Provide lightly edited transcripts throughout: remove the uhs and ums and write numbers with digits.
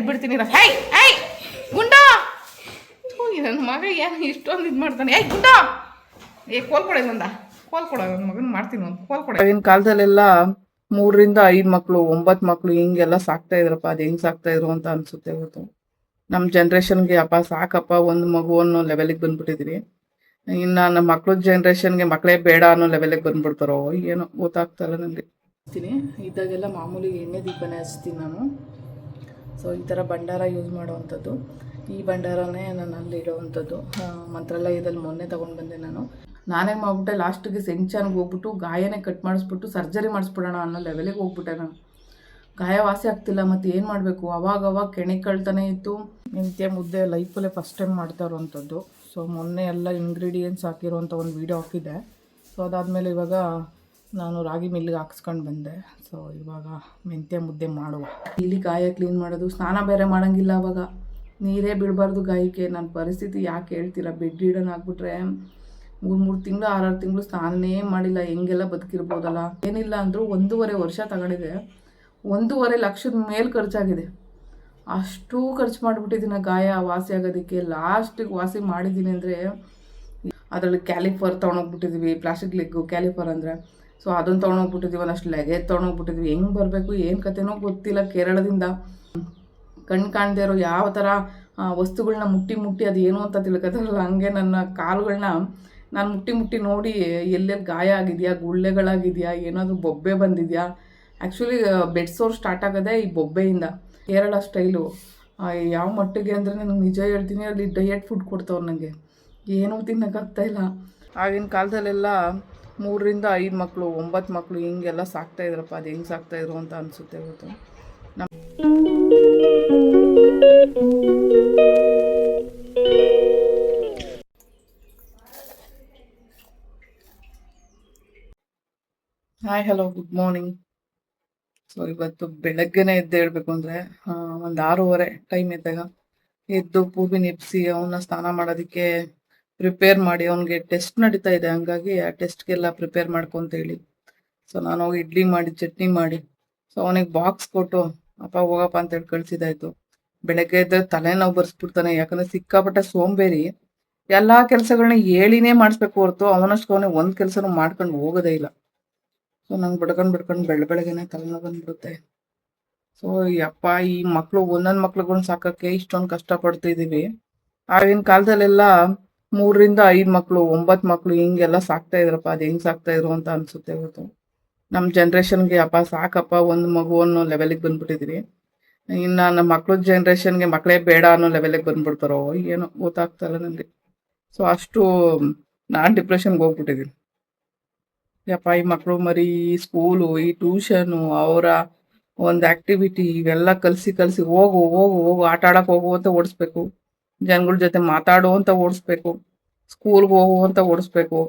ಬಿಡ್ತೀನಿ high high ಗುಂಡ ನನ್ನ ಮಗ ಏನು ಇಷ್ಟೊಂದು ಇದು ಮಾಡ್ತಾನೆ ಏಯ್ ಗುಂಡ ಕೋಲ್ ಕೊಡೋದು ಒಂದ ಕೋಲ್ ಕೊಡೋ ನನ್ನ ಮಗನ ಮಾಡ್ತೀನಿ ಒಂದು ಕೋಲ್ ಕೊಡೋ. ಆಗಿನ ಕಾಲದಲ್ಲೆಲ್ಲ 3 ರಿಂದ 5 ಮಕ್ಕಳು 9 ಮಕ್ಕಳು ಹಿಂಗೆಲ್ಲ ಸಾಕ್ತಾ ಇದ್ರಪ್ಪ. ಅದು ಹೆಂಗೆ ಸಾಕ್ತಾ ಇದ್ರು ಅಂತ ಅನ್ಸುತ್ತೆ ಇವತ್ತು. ನಮ್ಮ ಜನ್ರೇಷನ್ಗೆ ಅಪ್ಪ ಸಾಕಪ್ಪ ಒಂದು ಮಗು ಅನ್ನೋ ಲೆವೆಲಿಗೆ ಬಂದ್ಬಿಟ್ಟಿದ್ವಿ. ಇನ್ನು ನಮ್ಮ ಮಕ್ಳ ಜನ್ರೇಷನ್ಗೆ ಮಕ್ಕಳೇ ಬೇಡ ಅನ್ನೋ ಲೆವೆಲಿಗೆ ಬಂದ್ಬಿಡ್ತಾರೋ ಏನೋ ಗೊತ್ತಾಗ್ತಾಯಿಲ್ಲ ನನಗೆ. ಹಚ್ತೀನಿ ಇದ್ದಾಗೆಲ್ಲ ಮಾಮೂಲಿ ಎಣ್ಣೆ ದೀಪನೇ ಹಚ್ತೀನಿ ನಾನು. ಸೊ ಈ ಥರ ಭಂಡಾರ ಯೂಸ್ ಮಾಡೋವಂಥದ್ದು. ಈ ಭಂಡಾರನೇ ನಾನು ಅಲ್ಲಿ ಇಡೋವಂಥದ್ದು. ಮಂತ್ರಾಲಯದಲ್ಲಿ ಮೊನ್ನೆ ತೊಗೊಂಡು ಬಂದೆ ನಾನು. ನಾನೇನು ಮಾಡ್ಬಿಟ್ಟೆ ಲಾಸ್ಟಿಗೆ ಸೆಂಚಾನ್ಗೆ ಹೋಗ್ಬಿಟ್ಟು ಗಾಯನೇ ಕಟ್ ಮಾಡಿಸ್ಬಿಟ್ಟು ಸರ್ಜರಿ ಮಾಡಿಸ್ಬಿಡೋಣ ಅನ್ನೋ ಲೆವೆಲಿಗೆ ಹೋಗ್ಬಿಟ್ಟೆ ನಾನು. ಗಾಯ ವಾಸಿ ಆಗ್ತಿಲ್ಲ, ಮತ್ತು ಏನು ಮಾಡಬೇಕು. ಅವಾಗವಾಗ ಕೆಣಿಕಳ್ತಾನೆ ಇತ್ತು. ಮೆಂತ್ಯ ಮುದ್ದೆ ಲೈಫಲ್ಲೇ ಫಸ್ಟ್ ಟೈಮ್ ಮಾಡ್ತಾ ಇರೋವಂಥದ್ದು. ಸೊ ಮೊನ್ನೆ ಎಲ್ಲ ಇಂಗ್ರೀಡಿಯೆಂಟ್ಸ್ ಹಾಕಿರೋವಂಥ ಒಂದು ವೀಡಿಯೋ ಹಾಕಿದ್ದೆ. ಸೊ ಅದಾದಮೇಲೆ ಇವಾಗ ನಾನು ರಾಗಿ ಮಿಲ್ಲಿಗೆ ಹಾಕ್ಸ್ಕೊಂಡು ಬಂದೆ. ಸೊ ಇವಾಗ ಮೆಂತ್ಯ ಮುದ್ದೆ ಮಾಡುವ. ಇಲ್ಲಿ ಗಾಯ ಕ್ಲೀನ್ ಮಾಡೋದು, ಸ್ನಾನ ಬೇರೆ ಮಾಡೋಂಗಿಲ್ಲ. ಅವಾಗ ನೀರೇ ಬಿಡಬಾರ್ದು ಗಾಯಕ್ಕೆ. ನನ್ನ ಪರಿಸ್ಥಿತಿ ಯಾಕೆ ಹೇಳ್ತೀರಾ, ಬೆಡ್ ರಿಡನ್ ಆಗಿಬಿಟ್ರೆ 3 ತಿಂಗಳು 6 ತಿಂಗಳು ಸ್ನಾನನೇ ಮಾಡಿಲ್ಲ. ಹೆಂಗೆಲ್ಲ ಬದುಕಿರ್ಬೋದಲ್ಲ. ಏನಿಲ್ಲ ಅಂದರೂ 1.5 ವರ್ಷ ತಗೊಂಡಿದೆ. 1.5 ಲಕ್ಷದ ಮೇಲೆ ಖರ್ಚಾಗಿದೆ. ಅಷ್ಟು ಖರ್ಚು ಮಾಡಿಬಿಟ್ಟಿದ್ದೀನಿ ಗಾಯ ವಾಸಿ ಆಗೋದಕ್ಕೆ. ಲಾಸ್ಟಿಗೆ ವಾಸಿ ಮಾಡಿದ್ದೀನಿ ಅಂದರೆ ಅದರಲ್ಲಿ ಕ್ಯಾಲಿಫರ್ ತೊಗೊಂಡೋಗ್ಬಿಟ್ಟಿದ್ವಿ. ಪ್ಲಾಸ್ಟಿಕ್ ಲೆಗ್ಗು ಕ್ಯಾಲಿಫರ್ ಅಂದರೆ. ಸೊ ಅದನ್ನು ತೊಗೊಂಡೋಗ್ಬಿಟ್ಟಿದ್ವಿ. ಒಂದಷ್ಟು ಲಗೇಜ್ ತೊಗೊಂಡೋಗ್ಬಿಟ್ಟಿದ್ವಿ. ಹೆಂಗೆ ಬರಬೇಕು ಏನು ಕತೆನೋ ಗೊತ್ತಿಲ್ಲ. ಕೇರಳದಿಂದ ಕಣ್ಣು ಕಾಣದೇ ಇರೋ ಯಾವ ಥರ ವಸ್ತುಗಳನ್ನ ಮುಟ್ಟಿ ಅದು ಏನು ಅಂತ ತಿಳ್ಕೊತಾರಲ್ಲ, ಹಂಗೆ ನನ್ನ ಕಾಲುಗಳನ್ನ ನಾನು ಮುಟ್ಟಿ ನೋಡಿ ಎಲ್ಲೆಲ್ಲಿ ಗಾಯ ಆಗಿದೆಯಾ, ಗುಳ್ಳೆಗಳಾಗಿದೆಯಾ, ಏನಾದರೂ ಬೊಬ್ಬೆ ಬಂದಿದೆಯಾ. ಆ್ಯಕ್ಚುಲಿ ಬೆಡ್ ಸೋರ್ ಸ್ಟಾರ್ಟ್ ಆಗೋದೇ ಈ ಬೊಬ್ಬೆಯಿಂದ. ಕೇರಳ ಸ್ಟೈಲು ಯಾವ ಮಟ್ಟಿಗೆ ಅಂದರೆ ನನಗೆ ನಿಜ ಹೇಳ್ತೀನಿ, ಅಲ್ಲಿ ಡಯಟ್ ಫುಡ್ ಕೊಡ್ತಾವ್ರು ನನಗೆ. ಏನೂ ತಿನ್ನೋಕ್ಕಾಗ್ತಾಯಿಲ್ಲ. ಆಗಿನ ಕಾಲದಲ್ಲೆಲ್ಲ 3 ರಿಂದ 5 ಮಕ್ಕಳು 9 ಮಕ್ಕಳು ಹಿಂಗೆಲ್ಲ ಸಾಕ್ತಾ ಇದ್ರಪ್ಪ. ಅದು ಹೆಂಗೆ ಸಾಕ್ತಾಯಿದ್ರು ಅಂತ ಅನಿಸುತ್ತೆ ಇವತ್ತು. Hi hello good morning. So ಇವತ್ತು ಬೆಳಗ್ಗೆನೇ ಎದ್ದು ಹೇಳಬೇಕು ಅಂದರೆ ಒಂದು 6:30 ಟೈಮ್ ಇದ್ದಾಗ ಎದ್ದು ಪೂಬಿನ ಎಬ್ಬಿಸಿ ಅವನ್ನ ಸ್ನಾನ ಮಾಡೋದಕ್ಕೆ ಪ್ರಿಪೇರ್ ಮಾಡಿ, ಅವನಿಗೆ ಟೆಸ್ಟ್ ನಡೀತಾ ಇದೆ. ಹಂಗಾಗಿ ಆ ಟೆಸ್ಟ್ಗೆಲ್ಲ ಪ್ರಿಪೇರ್ ಮಾಡ್ಕೊಂತೇಳಿ ಸೊ ನಾನು ಹೋಗಿ ಇಡ್ಲಿ ಮಾಡಿ ಚಟ್ನಿ ಮಾಡಿ ಸೊ ಅವನಿಗೆ ಬಾಕ್ಸ್ ಕೊಟ್ಟು ಅಪ್ಪ ಹೋಗಪ್ಪ ಅಂತೇಳಿ ಕಳಿಸಿದಾಯ್ತು. ಬೆಳಗ್ಗೆ ಎದ್ದರೆ ತಲೆನೋವು ಬರ್ಸ್ಬಿಡ್ತಾನೆ. ಯಾಕಂದರೆ ಸಿಕ್ಕಾಪಟ್ಟೆ ಸೋಂಬೇರಿ. ಎಲ್ಲ ಕೆಲಸಗಳನ್ನ ಹೇಳಿನೇ ಮಾಡಿಸ್ಬೇಕು ಹೊರತು ಅವನಷ್ಟು ಅವನೇ ಒಂದು ಕೆಲಸನೂ ಮಾಡ್ಕೊಂಡು ಹೋಗೋದೇ ಇಲ್ಲ. ಸೊ ನಂಗೆ ಬಿಡ್ಕೊಂಡು ಬೆಳಗ್ಗೆನೆ ತಲೆನೋವು ಬಂದ್ಬಿಡುತ್ತೆ. ಸೊ ಅಪ್ಪ ಈ ಮಕ್ಕಳು ಒಂದೊಂದು ಮಕ್ಳುಗಳನ್ನ ಸಾಕೋಕ್ಕೆ ಇಷ್ಟೊಂದು ಕಷ್ಟಪಡ್ತಿದ್ದೀವಿ. ಆಗಿನ ಕಾಲದಲ್ಲೆಲ್ಲ 3 ರಿಂದ 5 ಮಕ್ಕಳು 9 ಮಕ್ಕಳು ಹಿಂಗೆಲ್ಲ ಸಾಕ್ತಾ ಇದ್ರಪ್ಪ. ಅದು ಹೆಂಗೆ ಸಾಕ್ತಾ ಇದ್ರು ಅಂತ ಅನಿಸುತ್ತೆ ಇವತ್ತು. ನಮ್ಮ ಜನ್ರೇಷನ್ಗೆ ಅಪ್ಪ ಸಾಕಪ್ಪ ಒಂದು ಮಗು ಅನ್ನೋ ಲೆವೆಲಿಗೆ ಬಂದ್ಬಿಟ್ಟಿದ್ವಿ. ಇನ್ನು ನಮ್ಮ ಮಕ್ಳ ಜನ್ರೇಷನ್ಗೆ ಮಕ್ಕಳೇ ಬೇಡ ಅನ್ನೋ ಲೆವೆಲಿಗೆ ಬಂದ್ಬಿಡ್ತಾರೋ ಏನೋ ಗೊತ್ತಾಗ್ತಾಯಿಲ್ಲ ನನಗೆ. ಸೊ ಅಷ್ಟು ನಾನು ಡಿಪ್ರೆಷನ್ಗೆ ಹೋಗ್ಬಿಟ್ಟಿದ್ದೀನಿ. ಯಪ್ಪ ಈ ಮಕ್ಕಳು ಮರಿ, ಈ ಸ್ಕೂಲು, ಈ ಟ್ಯೂಷನು, ಅವರ ಒಂದು ಆ್ಯಕ್ಟಿವಿಟಿ ಇವೆಲ್ಲ ಕಲಿಸಿ ಹೋಗು ಆಟ ಆಡೋಕೆ ಹೋಗು ಅಂತ ಓಡಿಸ್ಬೇಕು. ಜನಗಳ ಜೊತೆ ಮಾತಾಡು ಅಂತ ಓಡಿಸ್ಬೇಕು. ಸ್ಕೂಲ್ಗೆ ಹೋಗು ಅಂತ ಓಡಿಸ್ಬೇಕು.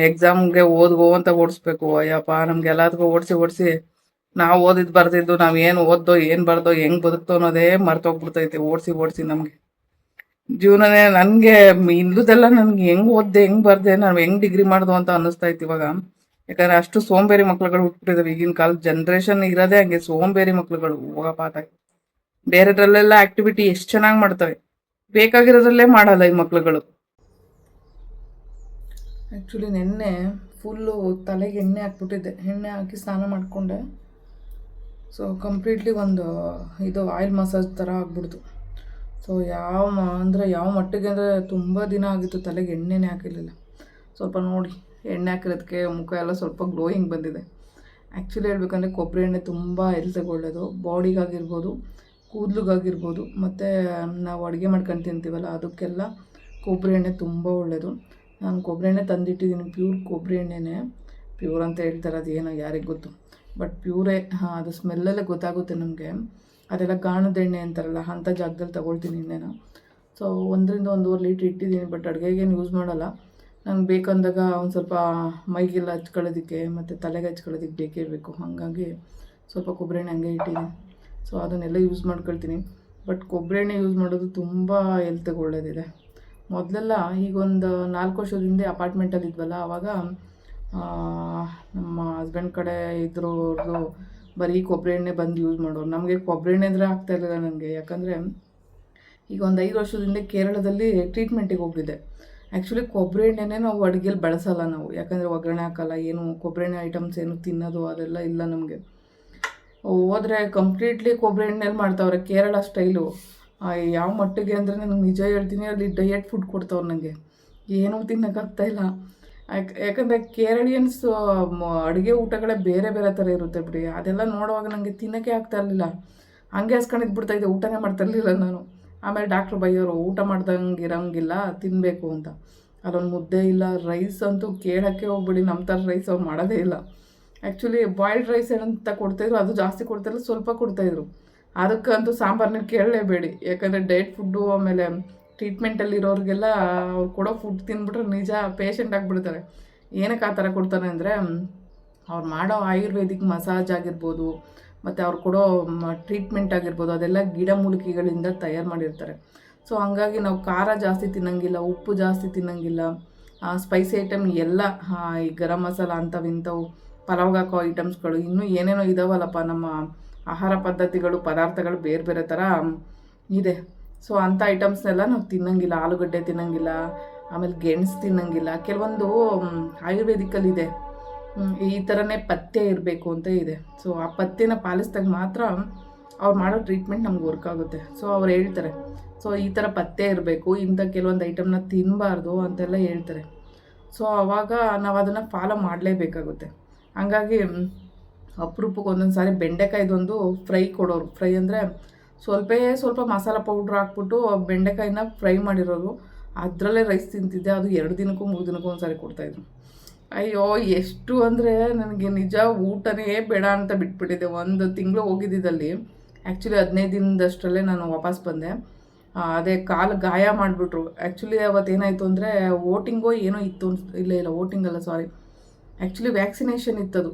ಎಕ್ಸಾಮ್ಗೆ ಓದ್ಗೋ ಅಂತ ಓಡಿಸ್ಬೇಕು. ಅಯ್ಯಪ್ಪ ನಮ್ಗೆಲ್ಲದಕ್ಕೂ ಓಡಿಸಿ ನಾವು ಓದಿದ್ದು ಬರ್ದಿದ್ದು, ನಾವು ಏನು ಓದ್ದೋ ಏನು ಬರ್ದೋ ಹೆಂಗೆ ಬದುಕ್ತೋ ಅನ್ನೋದೇ ಮರ್ತೋಗ್ಬಿಡ್ತೈತೆ ಓಡಿಸಿ ನಮಗೆ. ಜೀವನನೇ ನನಗೆ ಇಲ್ಲದೆಲ್ಲ ನನಗೆ ಹೆಂಗೆ ಓದ್ದೆ ಹೆಂಗೆ ಬರ್ದೆ ನಾನು ಹೆಂಗೆ ಡಿಗ್ರಿ ಮಾಡ್ದು ಅಂತ ಅನ್ನಿಸ್ತೈತೆ ಇವಾಗ. ಯಾಕಂದರೆ ಅಷ್ಟು ಸೋಂಬೇರಿ ಮಕ್ಳುಗಳು ಹುಟ್ಬಿಟ್ಟಿದ್ದಾವೆ. ಈಗಿನ ಕಾಲದ ಜನ್ರೇಷನ್ ಇರೋದೇ ಹಂಗೆ ಸೋಂಬೇರಿ ಮಕ್ಳುಗಳು. ಹೋಗಪ್ಪ ಆತ ಬೇರೆದ್ರಲ್ಲೆಲ್ಲ ಆ್ಯಕ್ಟಿವಿಟಿ ಎಷ್ಟು ಚೆನ್ನಾಗಿ ಮಾಡ್ತವೆ, ಬೇಕಾಗಿರೋದ್ರಲ್ಲೇ ಮಾಡಲ್ಲ ಈ ಮಕ್ಳುಗಳು. ಆ್ಯಕ್ಚುಲಿ ನೆನ್ನೆ ಫುಲ್ಲು ತಲೆಗೆ ಎಣ್ಣೆ ಹಾಕ್ಬಿಟ್ಟಿದ್ದೆ. ಎಣ್ಣೆ ಹಾಕಿ ಸ್ನಾನ ಮಾಡಿಕೊಂಡೆ. ಸೊ ಕಂಪ್ಲೀಟ್ಲಿ ಒಂದು ಇದು ಆಯಿಲ್ ಮಸಾಜ್ ಥರ ಆಗ್ಬಿಡ್ತು. ಸೊ ಯಾವ ಮಟ್ಟಿಗೆ ಅಂದರೆ ತುಂಬ ದಿನ ಆಗಿತ್ತು ತಲೆಗೆ ಎಣ್ಣೆನೇ ಹಾಕಿರಲಿಲ್ಲ. ಸ್ವಲ್ಪ ನೋಡಿ ಎಣ್ಣೆ ಹಾಕಿರೋದಕ್ಕೆ ಮುಖ ಎಲ್ಲ ಸ್ವಲ್ಪ ಗ್ಲೋಯಿಂಗ್ ಬಂದಿದೆ. ಆ್ಯಕ್ಚುಲಿ ಹೇಳ್ಬೇಕಂದ್ರೆ ಕೊಬ್ಬರಿ ಎಣ್ಣೆ ತುಂಬ ಹೆಲ್ತ್ಗೆ ಒಳ್ಳೆಯದು. ಬಾಡಿಗಾಗಿರ್ಬೋದು, ಕೂದಲಿಗಾಗಿರ್ಬೋದು, ಮತ್ತು ನಾವು ಅಡುಗೆ ಮಾಡ್ಕೊಂಡು ತಿಂತೀವಲ್ಲ ಅದಕ್ಕೆಲ್ಲ ಕೊಬ್ಬರಿ ಎಣ್ಣೆ ತುಂಬ ಒಳ್ಳೆಯದು. ನಾನು ಕೊಬ್ಬರಿ ಎಣ್ಣೆ ತಂದಿಟ್ಟಿದ್ದೀನಿ. ಪ್ಯೂರ್ ಕೊಬ್ಬರಿ ಎಣ್ಣೆನೇ. ಪ್ಯೂರ್ ಅಂತ ಹೇಳ್ತಾರೆ, ಅದು ಏನೋ ಯಾರಿಗೆ ಗೊತ್ತು. ಬಟ್ ಪ್ಯೂರೇ. ಅದು ಸ್ಮೆಲ್ಲಲ್ಲೇ ಗೊತ್ತಾಗುತ್ತೆ ನಮಗೆ. ಅದೆಲ್ಲ ಗಾಣದ ಎಣ್ಣೆ ಅಂತಾರಲ್ಲ, ಅಂಥ ಜಾಗದಲ್ಲಿ ತೊಗೊಳ್ತೀನಿ ಎಣ್ಣೆನ. ಸೊ 1 ರಿಂದ 1.5 ಲೀಟ್ರ್ ಇಟ್ಟಿದ್ದೀನಿ. ಬಟ್ ಅಡುಗೆಗೇನು ಯೂಸ್ ಮಾಡಲ್ಲ. ನಂಗೆ ಬೇಕಂದಾಗ ಒಂದು ಸ್ವಲ್ಪ ಮೈಗೆಲ್ಲ ಹಚ್ಕೊಳ್ಳೋದಕ್ಕೆ ಮತ್ತು ತಲೆಗೆ ಹಚ್ಕೊಳ್ಳೋದಕ್ಕೆ ಬೇಕೇ ಬೇಕು. ಹಾಗಾಗಿ ಸ್ವಲ್ಪ ಕೊಬ್ಬರಿ ಎಣ್ಣೆ ಹಂಗೆ ಇಟ್ಟಿದ್ದೀನಿ. ಸೊ ಅದನ್ನೆಲ್ಲ ಯೂಸ್ ಮಾಡ್ಕೊಳ್ತೀನಿ. ಬಟ್ ಕೊಬ್ಬರಿ ಎಣ್ಣೆ ಯೂಸ್ ಮಾಡೋದು ತುಂಬ ಹೆಲ್ತ್ಗೆ ಒಳ್ಳೆಯದಿದೆ. ಮೊದಲೆಲ್ಲ ಈಗೊಂದು 4 ವರ್ಷದ ಹಿಂದೆ ಅಪಾರ್ಟ್ಮೆಂಟಲ್ಲಿ ಇದ್ವಲ್ಲ, ಆವಾಗ ನಮ್ಮ ಹಸ್ಬೆಂಡ್ ಕಡೆ ಇದ್ರವ್ರದ್ದು ಬರೀ ಕೊಬ್ಬರಿ ಎಣ್ಣೆ ಬಂದು ಯೂಸ್ ಮಾಡೋರು. ನಮಗೆ ಕೊಬ್ಬರಿ ಎಣ್ಣೆ ಅಂದರೆ ಆಗ್ತಾಯಿರಲಿಲ್ಲ ನನಗೆ. ಯಾಕಂದರೆ ಈಗ ಒಂದು 5 ವರ್ಷದಿಂದ ಕೇರಳದಲ್ಲಿ ಟ್ರೀಟ್ಮೆಂಟಿಗೆ ಹೋಗಿದ್ದೆ. ಆ್ಯಕ್ಚುಲಿ ಕೊಬ್ಬರಿ ಎಣ್ಣೆನೇ ನಾವು ಅಡುಗೆಲಿ ಬಳಸಲ್ಲ ನಾವು, ಯಾಕಂದರೆ ಒಗ್ಗರಣೆ ಹಾಕಲ್ಲ, ಏನು ಕೊಬ್ಬರಿ ಎಣ್ಣೆ ಐಟಮ್ಸ್ ಏನು ತಿನ್ನೋದು ಅದೆಲ್ಲ ಇಲ್ಲ ನಮಗೆ. ಹೋದರೆ ಕಂಪ್ಲೀಟ್ಲಿ ಕೊಬ್ಬರಿ ಎಣ್ಣೆಲಿ ಮಾಡ್ತಾವ್ರೆ ಕೇರಳ ಸ್ಟೈಲು. ಯಾವ ಮಟ್ಟಿಗೆ ಅಂದರೆ ನನಗೆ ನಿಜ ಹೇಳ್ತೀನಿ, ಅಲ್ಲಿ ಡಯಟ್ ಫುಡ್ ಕೊಡ್ತಾವ್ರು ನನಗೆ, ಏನೂ ತಿನ್ನೋಕ್ಕಾಗ್ತಾಯಿಲ್ಲ. ಯಾಕಂದರೆ ಕೇರಳಿಯನ್ಸ್ ಅಡುಗೆ ಊಟಗಳೇ ಬೇರೆ ಬೇರೆ ಥರ ಇರುತ್ತೆ ಬಿಡಿ. ಅದೆಲ್ಲ ನೋಡುವಾಗ ನನಗೆ ತಿನ್ನೋಕ್ಕೆ ಆಗ್ತಾ ಇರಲಿಲ್ಲ, ಹಂಗೆ ಹಸ್ಕೊಂಡಿದ್ದು ಬಿಡ್ತಾಯಿದ್ದೆ, ಊಟನೇ ಮಾಡ್ತಾ ಇರಲಿಲ್ಲ ನಾನು. ಆಮೇಲೆ ಡಾಕ್ಟ್ರು ಬೈಯೋರು, ಊಟ ಮಾಡ್ದಂಗೆ ಇರೋಂಗಿಲ್ಲ, ತಿನ್ನಬೇಕು ಅಂತ. ಅಲ್ಲೊಂದು ಮುದ್ದೆ ಇಲ್ಲ, ರೈಸ್ ಅಂತೂ ಕೇಳೋಕ್ಕೆ ಹೋಗ್ಬಿಡಿ, ನಮ್ಮ ಥರ ರೈಸ್ ಅವ್ರು ಮಾಡೋದೇ ಇಲ್ಲ. ಆ್ಯಕ್ಚುಲಿ ಬಾಯ್ಲ್ಡ್ ರೈಸ್ ಏನಂತ ಕೊಡ್ತಾಯಿದ್ರು, ಅದು ಜಾಸ್ತಿ ಕೊಡ್ತಾಯಿಲ್ಲ, ಸ್ವಲ್ಪ ಕೊಡ್ತಾಯಿದ್ರು. ಅದಕ್ಕಂತೂ ಸಾಂಬಾರನ್ನ ಕೇಳಲೇಬೇಡಿ, ಯಾಕಂದರೆ ಡಯಟ್ ಫುಡ್ಡು ಆಮೇಲೆ ಟ್ರೀಟ್ಮೆಂಟಲ್ಲಿರೋರಿಗೆಲ್ಲ ಅವ್ರು ಕೊಡೋ ಫುಡ್ ತಿಂದ್ಬಿಟ್ರೆ ನಿಜ ಪೇಷಂಟ್ ಆಗಿಬಿಡ್ತಾರೆ. ಏನಕ್ಕೆ ಆ ಥರ ಕೊಡ್ತಾರೆ ಅಂದರೆ ಅವ್ರು ಮಾಡೋ ಆಯುರ್ವೇದಿಕ್ ಮಸಾಜ್ ಆಗಿರ್ಬೋದು, ಮತ್ತು ಅವ್ರು ಕೊಡೋ ಟ್ರೀಟ್ಮೆಂಟ್ ಆಗಿರ್ಬೋದು, ಅದೆಲ್ಲ ಗಿಡಮೂಲಿಕೆಗಳಿಂದ ತಯಾರು ಮಾಡಿರ್ತಾರೆ. ಸೊ ಹಂಗಾಗಿ ನಾವು ಖಾರ ಜಾಸ್ತಿ ತಿನ್ನಂಗಿಲ್ಲ, ಉಪ್ಪು ಜಾಸ್ತಿ ತಿನ್ನಂಗಿಲ್ಲ, ಸ್ಪೈಸಿ ಐಟಮ್ ಎಲ್ಲ ಈ ಗರಂ ಮಸಾಲ ಅಂಥವು ಪಲಾವ್ಗೆ ಹಾಕೋ ಐಟಮ್ಸ್ಗಳು ಇನ್ನೂ ಏನೇನೋ ಇದಾವಲ್ಲಪ್ಪ, ನಮ್ಮ ಆಹಾರ ಪದ್ಧತಿಗಳು ಪದಾರ್ಥಗಳು ಬೇರೆ ಬೇರೆ ಥರ ಇದೆ. ಸೊ ಅಂಥ ಐಟಮ್ಸ್ನೆಲ್ಲ ನಾವು ತಿನ್ನಂಗಿಲ್ಲ. ಆಲೂಗಡ್ಡೆ ತಿನ್ನಂಗಿಲ್ಲ, ಆಮೇಲೆ ಗೆಣಸು ತಿನ್ನಂಗಿಲ್ಲ. ಕೆಲವೊಂದು ಆಯುರ್ವೇದಿಕಲ್ಲಿದೆ, ಈ ಥರನೇ ಪಥ್ಯ ಇರಬೇಕು ಅಂತ ಇದೆ. ಸೊ ಆ ಪಥ್ಯನ ಪಾಲಿಸಿದಾಗ ಮಾತ್ರ ಅವ್ರು ಮಾಡೋ ಟ್ರೀಟ್ಮೆಂಟ್ ನಮ್ಗೆ ವರ್ಕ್ ಆಗುತ್ತೆ. ಸೊ ಅವ್ರು ಹೇಳ್ತಾರೆ, ಸೊ ಈ ಥರ ಪಥ್ಯ ಇರಬೇಕು, ಇಂಥ ಕೆಲವೊಂದು ಐಟಮ್ನ ತಿನ್ನಬಾರ್ದು ಅಂತೆಲ್ಲ ಹೇಳ್ತಾರೆ. ಸೊ ಆವಾಗ ನಾವು ಅದನ್ನು ಫಾಲೋ ಮಾಡಲೇಬೇಕಾಗುತ್ತೆ. ಹಂಗಾಗಿ ಅಪರೂಪಕ್ಕೆ ಒಂದೊಂದು ಸಾರಿ ಬೆಂಡೆಕಾಯ್ದೊಂದು ಫ್ರೈ ಕೊಡೋರು. ಫ್ರೈ ಅಂದರೆ ಸ್ವಲ್ಪ ಮಸಾಲ ಪೌಡ್ರ್ ಹಾಕ್ಬಿಟ್ಟು ಬೆಂಡೆಕಾಯಿನ ಫ್ರೈ ಮಾಡಿರೋರು, ಅದರಲ್ಲೇ ರೈಸ್ ತಿಂತಿದ್ದೆ. ಅದು 2 ದಿನಕ್ಕೂ 3 ದಿನಕ್ಕೂ ಒಂದು ಸಾರಿ ಕೊಡ್ತಾಯಿದ್ರು. ಅಯ್ಯೋ ಎಷ್ಟು ಅಂದರೆ ನನಗೆ ನಿಜ ಊಟನೇ ಬೇಡ ಅಂತ ಬಿಟ್ಬಿಟ್ಟಿದ್ದೆ. 1 ತಿಂಗಳು ಹೋಗಿದ್ದಲ್ಲಿ, ಆ್ಯಕ್ಚುಲಿ 15 ದಿನದಷ್ಟರಲ್ಲೇ ನಾನು ವಾಪಸ್ ಬಂದೆ. ಅದೇ ಕಾಲು ಗಾಯ ಮಾಡಿಬಿಟ್ರು. ಆ್ಯಕ್ಚುಲಿ ಅವತ್ತೇನಾಯಿತು ಅಂದರೆ ವೋಟಿಂಗೋ ಏನೋ ಇತ್ತು, ಇಲ್ಲ ವೋಟಿಂಗ್ ಅಲ್ಲ, ಸಾರಿ, ಆ್ಯಕ್ಚುಲಿ ವ್ಯಾಕ್ಸಿನೇಷನ್ ಇತ್ತದು.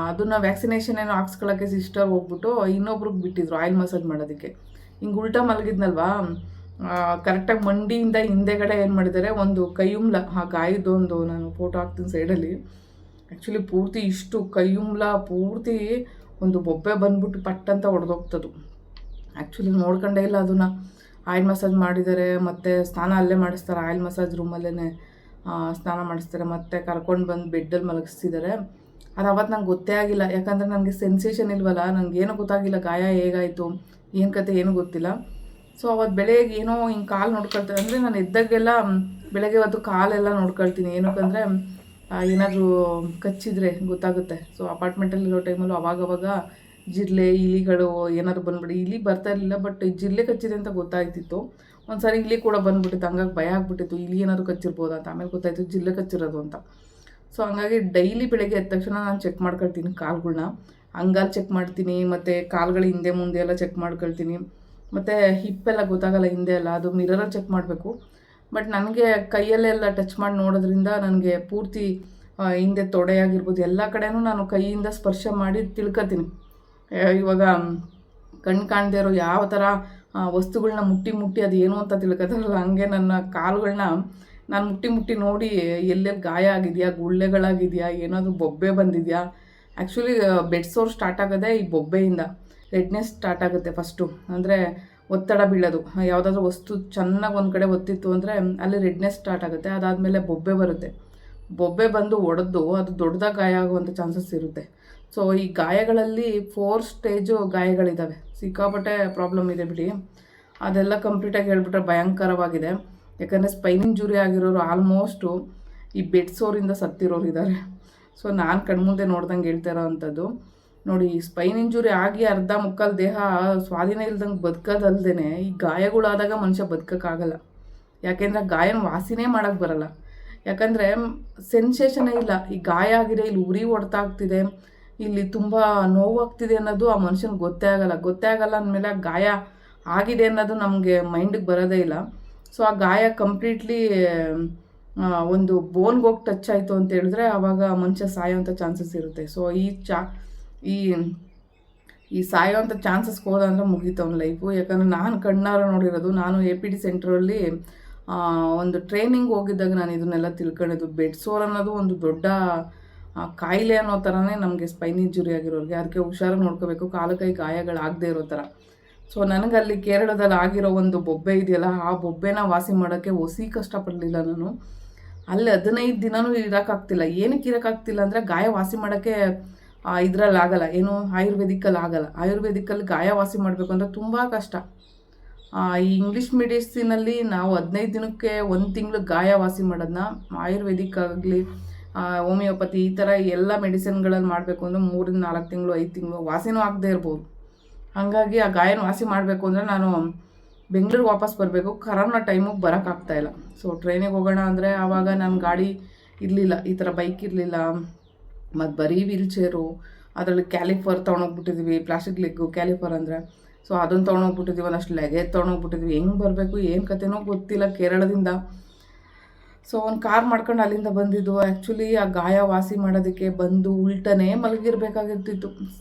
ಅದನ್ನು ವ್ಯಾಕ್ಸಿನೇಷನ್ ಏನೋ ಹಾಕ್ಸ್ಕೊಳ್ಳೋಕ್ಕೆ ಸಿಸ್ಟರ್ ಹೋಗ್ಬಿಟ್ಟು ಇನ್ನೊಬ್ರಿಗೆ ಬಿಟ್ಟಿದ್ರು ಆಯಿಲ್ ಮಸಾಜ್ ಮಾಡೋದಕ್ಕೆ. ಹಿಂಗೆ ಉಲ್ಟಾ ಮಲಗಿದ್ನಲ್ವಾ, ಕರೆಕ್ಟಾಗಿ ಮಂಡಿಯಿಂದ ಹಿಂದೆಗಡೆ ಏನು ಮಾಡಿದ್ದಾರೆ, ಒಂದು ಕೈಯುಂಬ್ಲ, ಆ ಗಾಯದೊಂದು ನಾನು ಫೋಟೋ ಹಾಕ್ತೀನಿ ಸೈಡಲ್ಲಿ. ಆ್ಯಕ್ಚುಲಿ ಪೂರ್ತಿ ಇಷ್ಟು ಕೈಯುಂಬ್ಲ ಪೂರ್ತಿ ಒಂದು ಬೊಬ್ಬೆ ಬಂದ್ಬಿಟ್ಟು ಪಟ್ಟಂತ ಹೊಡೆದೋಗ್ತದು. ಆ್ಯಕ್ಚುಲಿ ನೋಡ್ಕೊಂಡೇ ಇಲ್ಲ ಅದನ್ನು. ಆಯಿಲ್ ಮಸಾಜ್ ಮಾಡಿದ್ದಾರೆ, ಮತ್ತು ಸ್ನಾನ ಅಲ್ಲೇ ಮಾಡಿಸ್ತಾರೆ, ಆಯಿಲ್ ಮಸಾಜ್ ರೂಮಲ್ಲೇ ಸ್ನಾನ ಮಾಡಿಸ್ತಾರೆ, ಮತ್ತು ಕರ್ಕೊಂಡು ಬಂದು ಬೆಡ್ಡಲ್ಲಿ ಮಲಗಿಸ್ತಿದ್ದಾರೆ. ಅದು ಅವತ್ತು ನಂಗೆ ಗೊತ್ತೇ ಆಗಿಲ್ಲ, ಯಾಕಂದರೆ ನನಗೆ ಸೆನ್ಸೇಷನ್ ಇಲ್ವಲ್ಲ, ನನಗೇನೂ ಗೊತ್ತಾಗಿಲ್ಲ ಗಾಯ ಹೇಗಾಯಿತು ಏನು ಕತೆ ಏನೂ ಗೊತ್ತಿಲ್ಲ. ಸೊ ಅವತ್ತು ಬೆಳಗ್ಗೆ ಏನೋ ಹಿಂಗೆ ಕಾಲು ನೋಡ್ಕೊಳ್ತಾರೆ, ಅಂದರೆ ನಾನು ಎದ್ದಾಗೆಲ್ಲ ಬೆಳಗ್ಗೆ ಹೊತ್ತು ಕಾಲೆಲ್ಲ ನೋಡ್ಕೊಳ್ತೀನಿ, ಏನಕ್ಕಂದರೆ ಏನಾದರೂ ಕಚ್ಚಿದ್ರೆ ಗೊತ್ತಾಗುತ್ತೆ. ಸೊ ಅಪಾರ್ಟ್ಮೆಂಟಲ್ಲಿರೋ ಟೈಮಲ್ಲೂ ಅವಾಗವಾಗ ಜಿರಳೆ ಇಲಿಗಳು ಏನಾದ್ರು ಬಂದ್ಬಿಟ್ಟು, ಇಲಿ ಬರ್ತಾ ಇರಲಿಲ್ಲ, ಬಟ್ ಜಿರಳೆ ಕಚ್ಚಿದೆ ಅಂತ ಗೊತ್ತಾಗ್ತಿತ್ತು. ಒಂದು ಸಾರಿ ಇಲಿ ಕೂಡ ಬಂದುಬಿಟ್ಟಿತ್ತು, ಹಂಗಾಗಿ ಭಯ ಆಗ್ಬಿಟ್ಟಿತ್ತು, ಇಲಿ ಏನಾದ್ರು ಕಚ್ಚಿರ್ಬೋದಾ ಅಂತ. ಆಮೇಲೆ ಗೊತ್ತಾಯಿತು ಜಿರಳೆ ಕಚ್ಚಿರೋದು ಅಂತ. ಸೊ ಹಂಗಾಗಿ ಡೈಲಿ ಬೆಳಗ್ಗೆ ಎದ್ದ ತಕ್ಷಣ ನಾನು ಚೆಕ್ ಮಾಡ್ಕೊಳ್ತೀನಿ ಕಾಲುಗಳ್ನ, ಅಂಗಾಲು ಚೆಕ್ ಮಾಡ್ತೀನಿ, ಮತ್ತು ಕಾಲುಗಳ ಹಿಂದೆ ಮುಂದೆ ಎಲ್ಲ ಚೆಕ್ ಮಾಡ್ಕೊಳ್ತೀನಿ, ಮತ್ತು ಹಿಪ್ಪೆಲ್ಲ ಗೊತ್ತಾಗಲ್ಲ ಹಿಂದೆ ಎಲ್ಲ, ಅದು ಮಿರರಲ್ಲಿ ಚೆಕ್ ಮಾಡಬೇಕು. ಬಟ್ ನನಗೆ ಕೈಯಲ್ಲೆಲ್ಲ ಟಚ್ ಮಾಡಿ ನೋಡೋದ್ರಿಂದ ನನಗೆ ಪೂರ್ತಿ ಹಿಂದೆ ತೊಡೆಯಾಗಿರ್ಬೋದು ಎಲ್ಲ ಕಡೆನೂ ನಾನು ಕೈಯಿಂದ ಸ್ಪರ್ಶ ಮಾಡಿ ತಿಳ್ಕೊತೀನಿ. ಇವಾಗ ಕಣ್ಣು ಕಾಣದೇ ಇರೋ ಯಾವ ಥರ ವಸ್ತುಗಳನ್ನ ಮುಟ್ಟಿ ಅದು ಏನು ಅಂತ ತಿಳ್ಕೊತಾರಲ್ಲ, ಹಂಗೆ ನನ್ನ ಕಾಲುಗಳನ್ನ ನಾನು ಮುಟ್ಟಿ ನೋಡಿ ಎಲ್ಲೆಲ್ಲಿ ಗಾಯ ಆಗಿದೆಯಾ, ಗುಳ್ಳೆಗಳಾಗಿದೆಯಾ, ಏನಾದರೂ ಬೊಬ್ಬೆ ಬಂದಿದೆಯಾ. ಆ್ಯಕ್ಚುಲಿ ಬೆಡ್ ಸೋರ್ ಸ್ಟಾರ್ಟ್ ಆಗೋದೇ ಈ ಬೊಬ್ಬೆಯಿಂದ, ರೆಡ್ನೆಸ್ ಸ್ಟಾರ್ಟ್ ಆಗುತ್ತೆ ಫಸ್ಟು. ಅಂದರೆ ಒತ್ತಡ ಬೀಳೋದು, ಯಾವುದಾದ್ರೂ ವಸ್ತು ಚೆನ್ನಾಗಿ ಒಂದು ಕಡೆ ಒತ್ತಿತ್ತು ಅಂದರೆ ಅಲ್ಲಿ ರೆಡ್ನೆಸ್ ಸ್ಟಾರ್ಟ್ ಆಗುತ್ತೆ. ಅದಾದಮೇಲೆ ಬೊಬ್ಬೆ ಬರುತ್ತೆ, ಬೊಬ್ಬೆ ಬಂದು ಒಡೆದು ಅದು ದೊಡ್ಡದಾಗಿ ಗಾಯ ಆಗುವಂಥ ಚಾನ್ಸಸ್ ಇರುತ್ತೆ. ಸೊ ಈ ಗಾಯಗಳಲ್ಲಿ 4 ಸ್ಟೇಜು ಗಾಯಗಳಿದ್ದಾವೆ, ಸಿಕ್ಕಾಪಟ್ಟೆ ಪ್ರಾಬ್ಲಮ್ ಇದೆ ಬಿಡಿ. ಅದೆಲ್ಲ ಕಂಪ್ಲೀಟಾಗಿ ಹೇಳ್ಬಿಟ್ರೆ ಭಯಂಕರವಾಗಿದೆ. ಯಾಕಂದರೆ ಸ್ಪೈನ್ ಇಂಜುರಿ ಆಗಿರೋರು ಆಲ್ಮೋಸ್ಟು ಈ ಬೆಡ್ ಸೋರಿಂದ ಸತ್ತಿರೋರು ಇದ್ದಾರೆ. ಸೊ ನಾನು ಕಣ್ಮುಂದೆ ನೋಡ್ದಂಗೆ ಹೇಳ್ತಾ ಇರೋ ಅಂಥದ್ದು ನೋಡಿ, ಸ್ಪೈನ್ ಇಂಜುರಿ ಆಗಿ ಅರ್ಧ ಮುಕ್ಕಾಲು ದೇಹ ಸ್ವಾಧೀನ ಇಲ್ದಂಗೆ ಬದುಕೋದಲ್ದೇ ಈ ಗಾಯಗಳಾದಾಗ ಮನುಷ್ಯ ಬದುಕೋಕ್ಕಾಗಲ್ಲ. ಯಾಕೆಂದರೆ ಗಾಯನ ವಾಸಿನೇ ಮಾಡೋಕ್ಕೆ ಬರಲ್ಲ, ಯಾಕಂದರೆ ಸೆನ್ಸೇಷನೇ ಇಲ್ಲ. ಈ ಗಾಯ ಆಗಿದೆ, ಇಲ್ಲಿ ಉರಿ ಹೊಡ್ತಾಗ್ತಿದೆ, ಇಲ್ಲಿ ತುಂಬ ನೋವಾಗ್ತಿದೆ ಅನ್ನೋದು ಆ ಮನುಷ್ಯನಿಗೆ ಗೊತ್ತೇ ಆಗಲ್ಲ ಅಂದಮೇಲೆ ಗಾಯ ಆಗಿದೆ ಅನ್ನೋದು ನಮಗೆ ಮೈಂಡಿಗೆ ಬರೋದೇ ಇಲ್ಲ. ಸೊ ಆ ಗಾಯ ಕಂಪ್ಲೀಟ್ಲಿ ಒಂದು ಬೋನ್ಗೆ ಹೋಗಿ ಟಚ್ ಆಯಿತು ಅಂತ ಹೇಳಿದ್ರೆ ಆವಾಗ ಮನುಷ್ಯ ಸಾಯೋವಂಥ ಚಾನ್ಸಸ್ ಇರುತ್ತೆ. ಸೊ ಈ ಸಾಯೋವಂಥ ಚಾನ್ಸಸ್ಗೆ ಹೋದಂದ್ರೆ ಮುಗೀತು ಅವ್ನ ಲೈಫು. ಯಾಕಂದರೆ ನಾನು ಕಣ್ಣಾರ ನೋಡಿರೋದು, ನಾನು APD ಸೆಂಟ್ರಲ್ಲಿ ಒಂದು ಟ್ರೈನಿಂಗ್ ಹೋಗಿದ್ದಾಗ ನಾನು ಇದನ್ನೆಲ್ಲ ತಿಳ್ಕೊಂಡಿದ್ದು. ಬೆಡ್ ಸೋರ್ ಅನ್ನೋದು ಒಂದು ದೊಡ್ಡ ಕಾಯಿಲೆ ಅನ್ನೋ ಥರನೇ ನಮಗೆ ಸ್ಪೈನ್ ಇಂಜುರಿ ಆಗಿರೋರಿಗೆ. ಅದಕ್ಕೆ ಹುಷಾರಾಗಿ ನೋಡ್ಕೋಬೇಕು, ಕಾಲು ಕೈ ಗಾಯಗಳಾಗದೇ ಇರೋ ಥರ. ಸೊ ನನಗಲ್ಲಿ ಕೇರಳದಲ್ಲಿ ಆಗಿರೋ ಒಂದು ಬೊಬ್ಬೆ ಇದೆಯಲ್ಲ, ಆ ಬೊಬ್ಬೆನ ವಾಸಿ ಮಾಡೋಕ್ಕೆ ಕಷ್ಟಪಡಲಿಲ್ಲ ನಾನು. ಅಲ್ಲಿ 15 ದಿನವೂ ಇರೋಕ್ಕಾಗ್ತಿಲ್ಲ. ಏನಕ್ಕೆ ಇರೋಕ್ಕಾಗ್ತಿಲ್ಲ ಅಂದರೆ ಗಾಯ ವಾಸಿ ಮಾಡೋಕ್ಕೆ ಇದರಲ್ಲಿ ಆಗಲ್ಲ, ಏನು ಆಯುರ್ವೇದಿಕ್ಕಲ್ಲಿ ಆಗಲ್ಲ. ಆಯುರ್ವೇದಿಕ್ಕಲ್ಲಿ ಗಾಯ ವಾಸಿ ಮಾಡಬೇಕು ಅಂದರೆ ತುಂಬ ಕಷ್ಟ. ಈ ಇಂಗ್ಲೀಷ್ ಮೆಡಿಸಿನಲ್ಲಿ ನಾವು 15 ದಿನಕ್ಕೆ 1 ತಿಂಗಳು ಗಾಯ ವಾಸಿ ಮಾಡೋದನ್ನ ಆಯುರ್ವೇದಿಕ್ ಆಗಲಿ ಹೋಮಿಯೋಪತಿ ಈ ಥರ ಎಲ್ಲ ಮೆಡಿಸಿನ್ಗಳಲ್ಲಿ ಮಾಡಬೇಕು ಅಂದರೆ 3 4 ತಿಂಗಳು 5 ತಿಂಗಳು ವಾಸಿನೂ ಆಗದೆ ಇರ್ಬೋದು. ಹಾಗಾಗಿ ಆ ಗಾಯನ ವಾಸಿ ಮಾಡಬೇಕು ಅಂದರೆ ನಾನು ಬೆಂಗಳೂರಿಗೆ ವಾಪಸ್ ಬರಬೇಕು. ಕರೋನಾ ಟೈಮಿಗೆ ಬರೋಕ್ಕಾಗ್ತಾಯಿಲ್ಲ. ಸೊ ಟ್ರೈನಿಗೆ ಹೋಗೋಣ ಅಂದರೆ ಆವಾಗ ನನ್ನ ಗಾಡಿ ಇರಲಿಲ್ಲ, ಈ ಥರ ಬೈಕ್ ಇರಲಿಲ್ಲ, ಮತ್ತು ಬರೀ ವೀಲ್ ಚೇರು, ಅದರಲ್ಲಿ ಕ್ಯಾಲಿಫರ್ ತೊಗೊಂಡೋಗ್ಬಿಟ್ಟಿದ್ವಿ, ಪ್ಲಾಸ್ಟಿಕ್ ಲೆಗ್ಗು ಕ್ಯಾಲಿಫರ್ ಅಂದರೆ. ಸೊ ಅದನ್ನು ತೊಗೊಂಡೋಗ್ಬಿಟ್ಟಿದ್ವಿ, ಒಂದಷ್ಟು ಲಗೇಜ್ ತೊಗೊಂಡೋಗ್ಬಿಟ್ಟಿದ್ವಿ. ಹೆಂಗೆ ಬರಬೇಕು ಏನು ಕತೆನೋ ಗೊತ್ತಿಲ್ಲ ಕೇರಳದಿಂದ. ಸೊ ಒಂದು ಕಾರ್ ಮಾಡ್ಕೊಂಡು ಅಲ್ಲಿಂದ ಬಂದಿದ್ದು. ಆ್ಯಕ್ಚುಲಿ ಆ ಗಾಯ ವಾಸಿ ಮಾಡೋದಕ್ಕೆ ಬಂದು ಉಲ್ಟನೇ ಮಲಗಿರ್ಬೇಕಾಗಿರ್ತಿತ್ತು.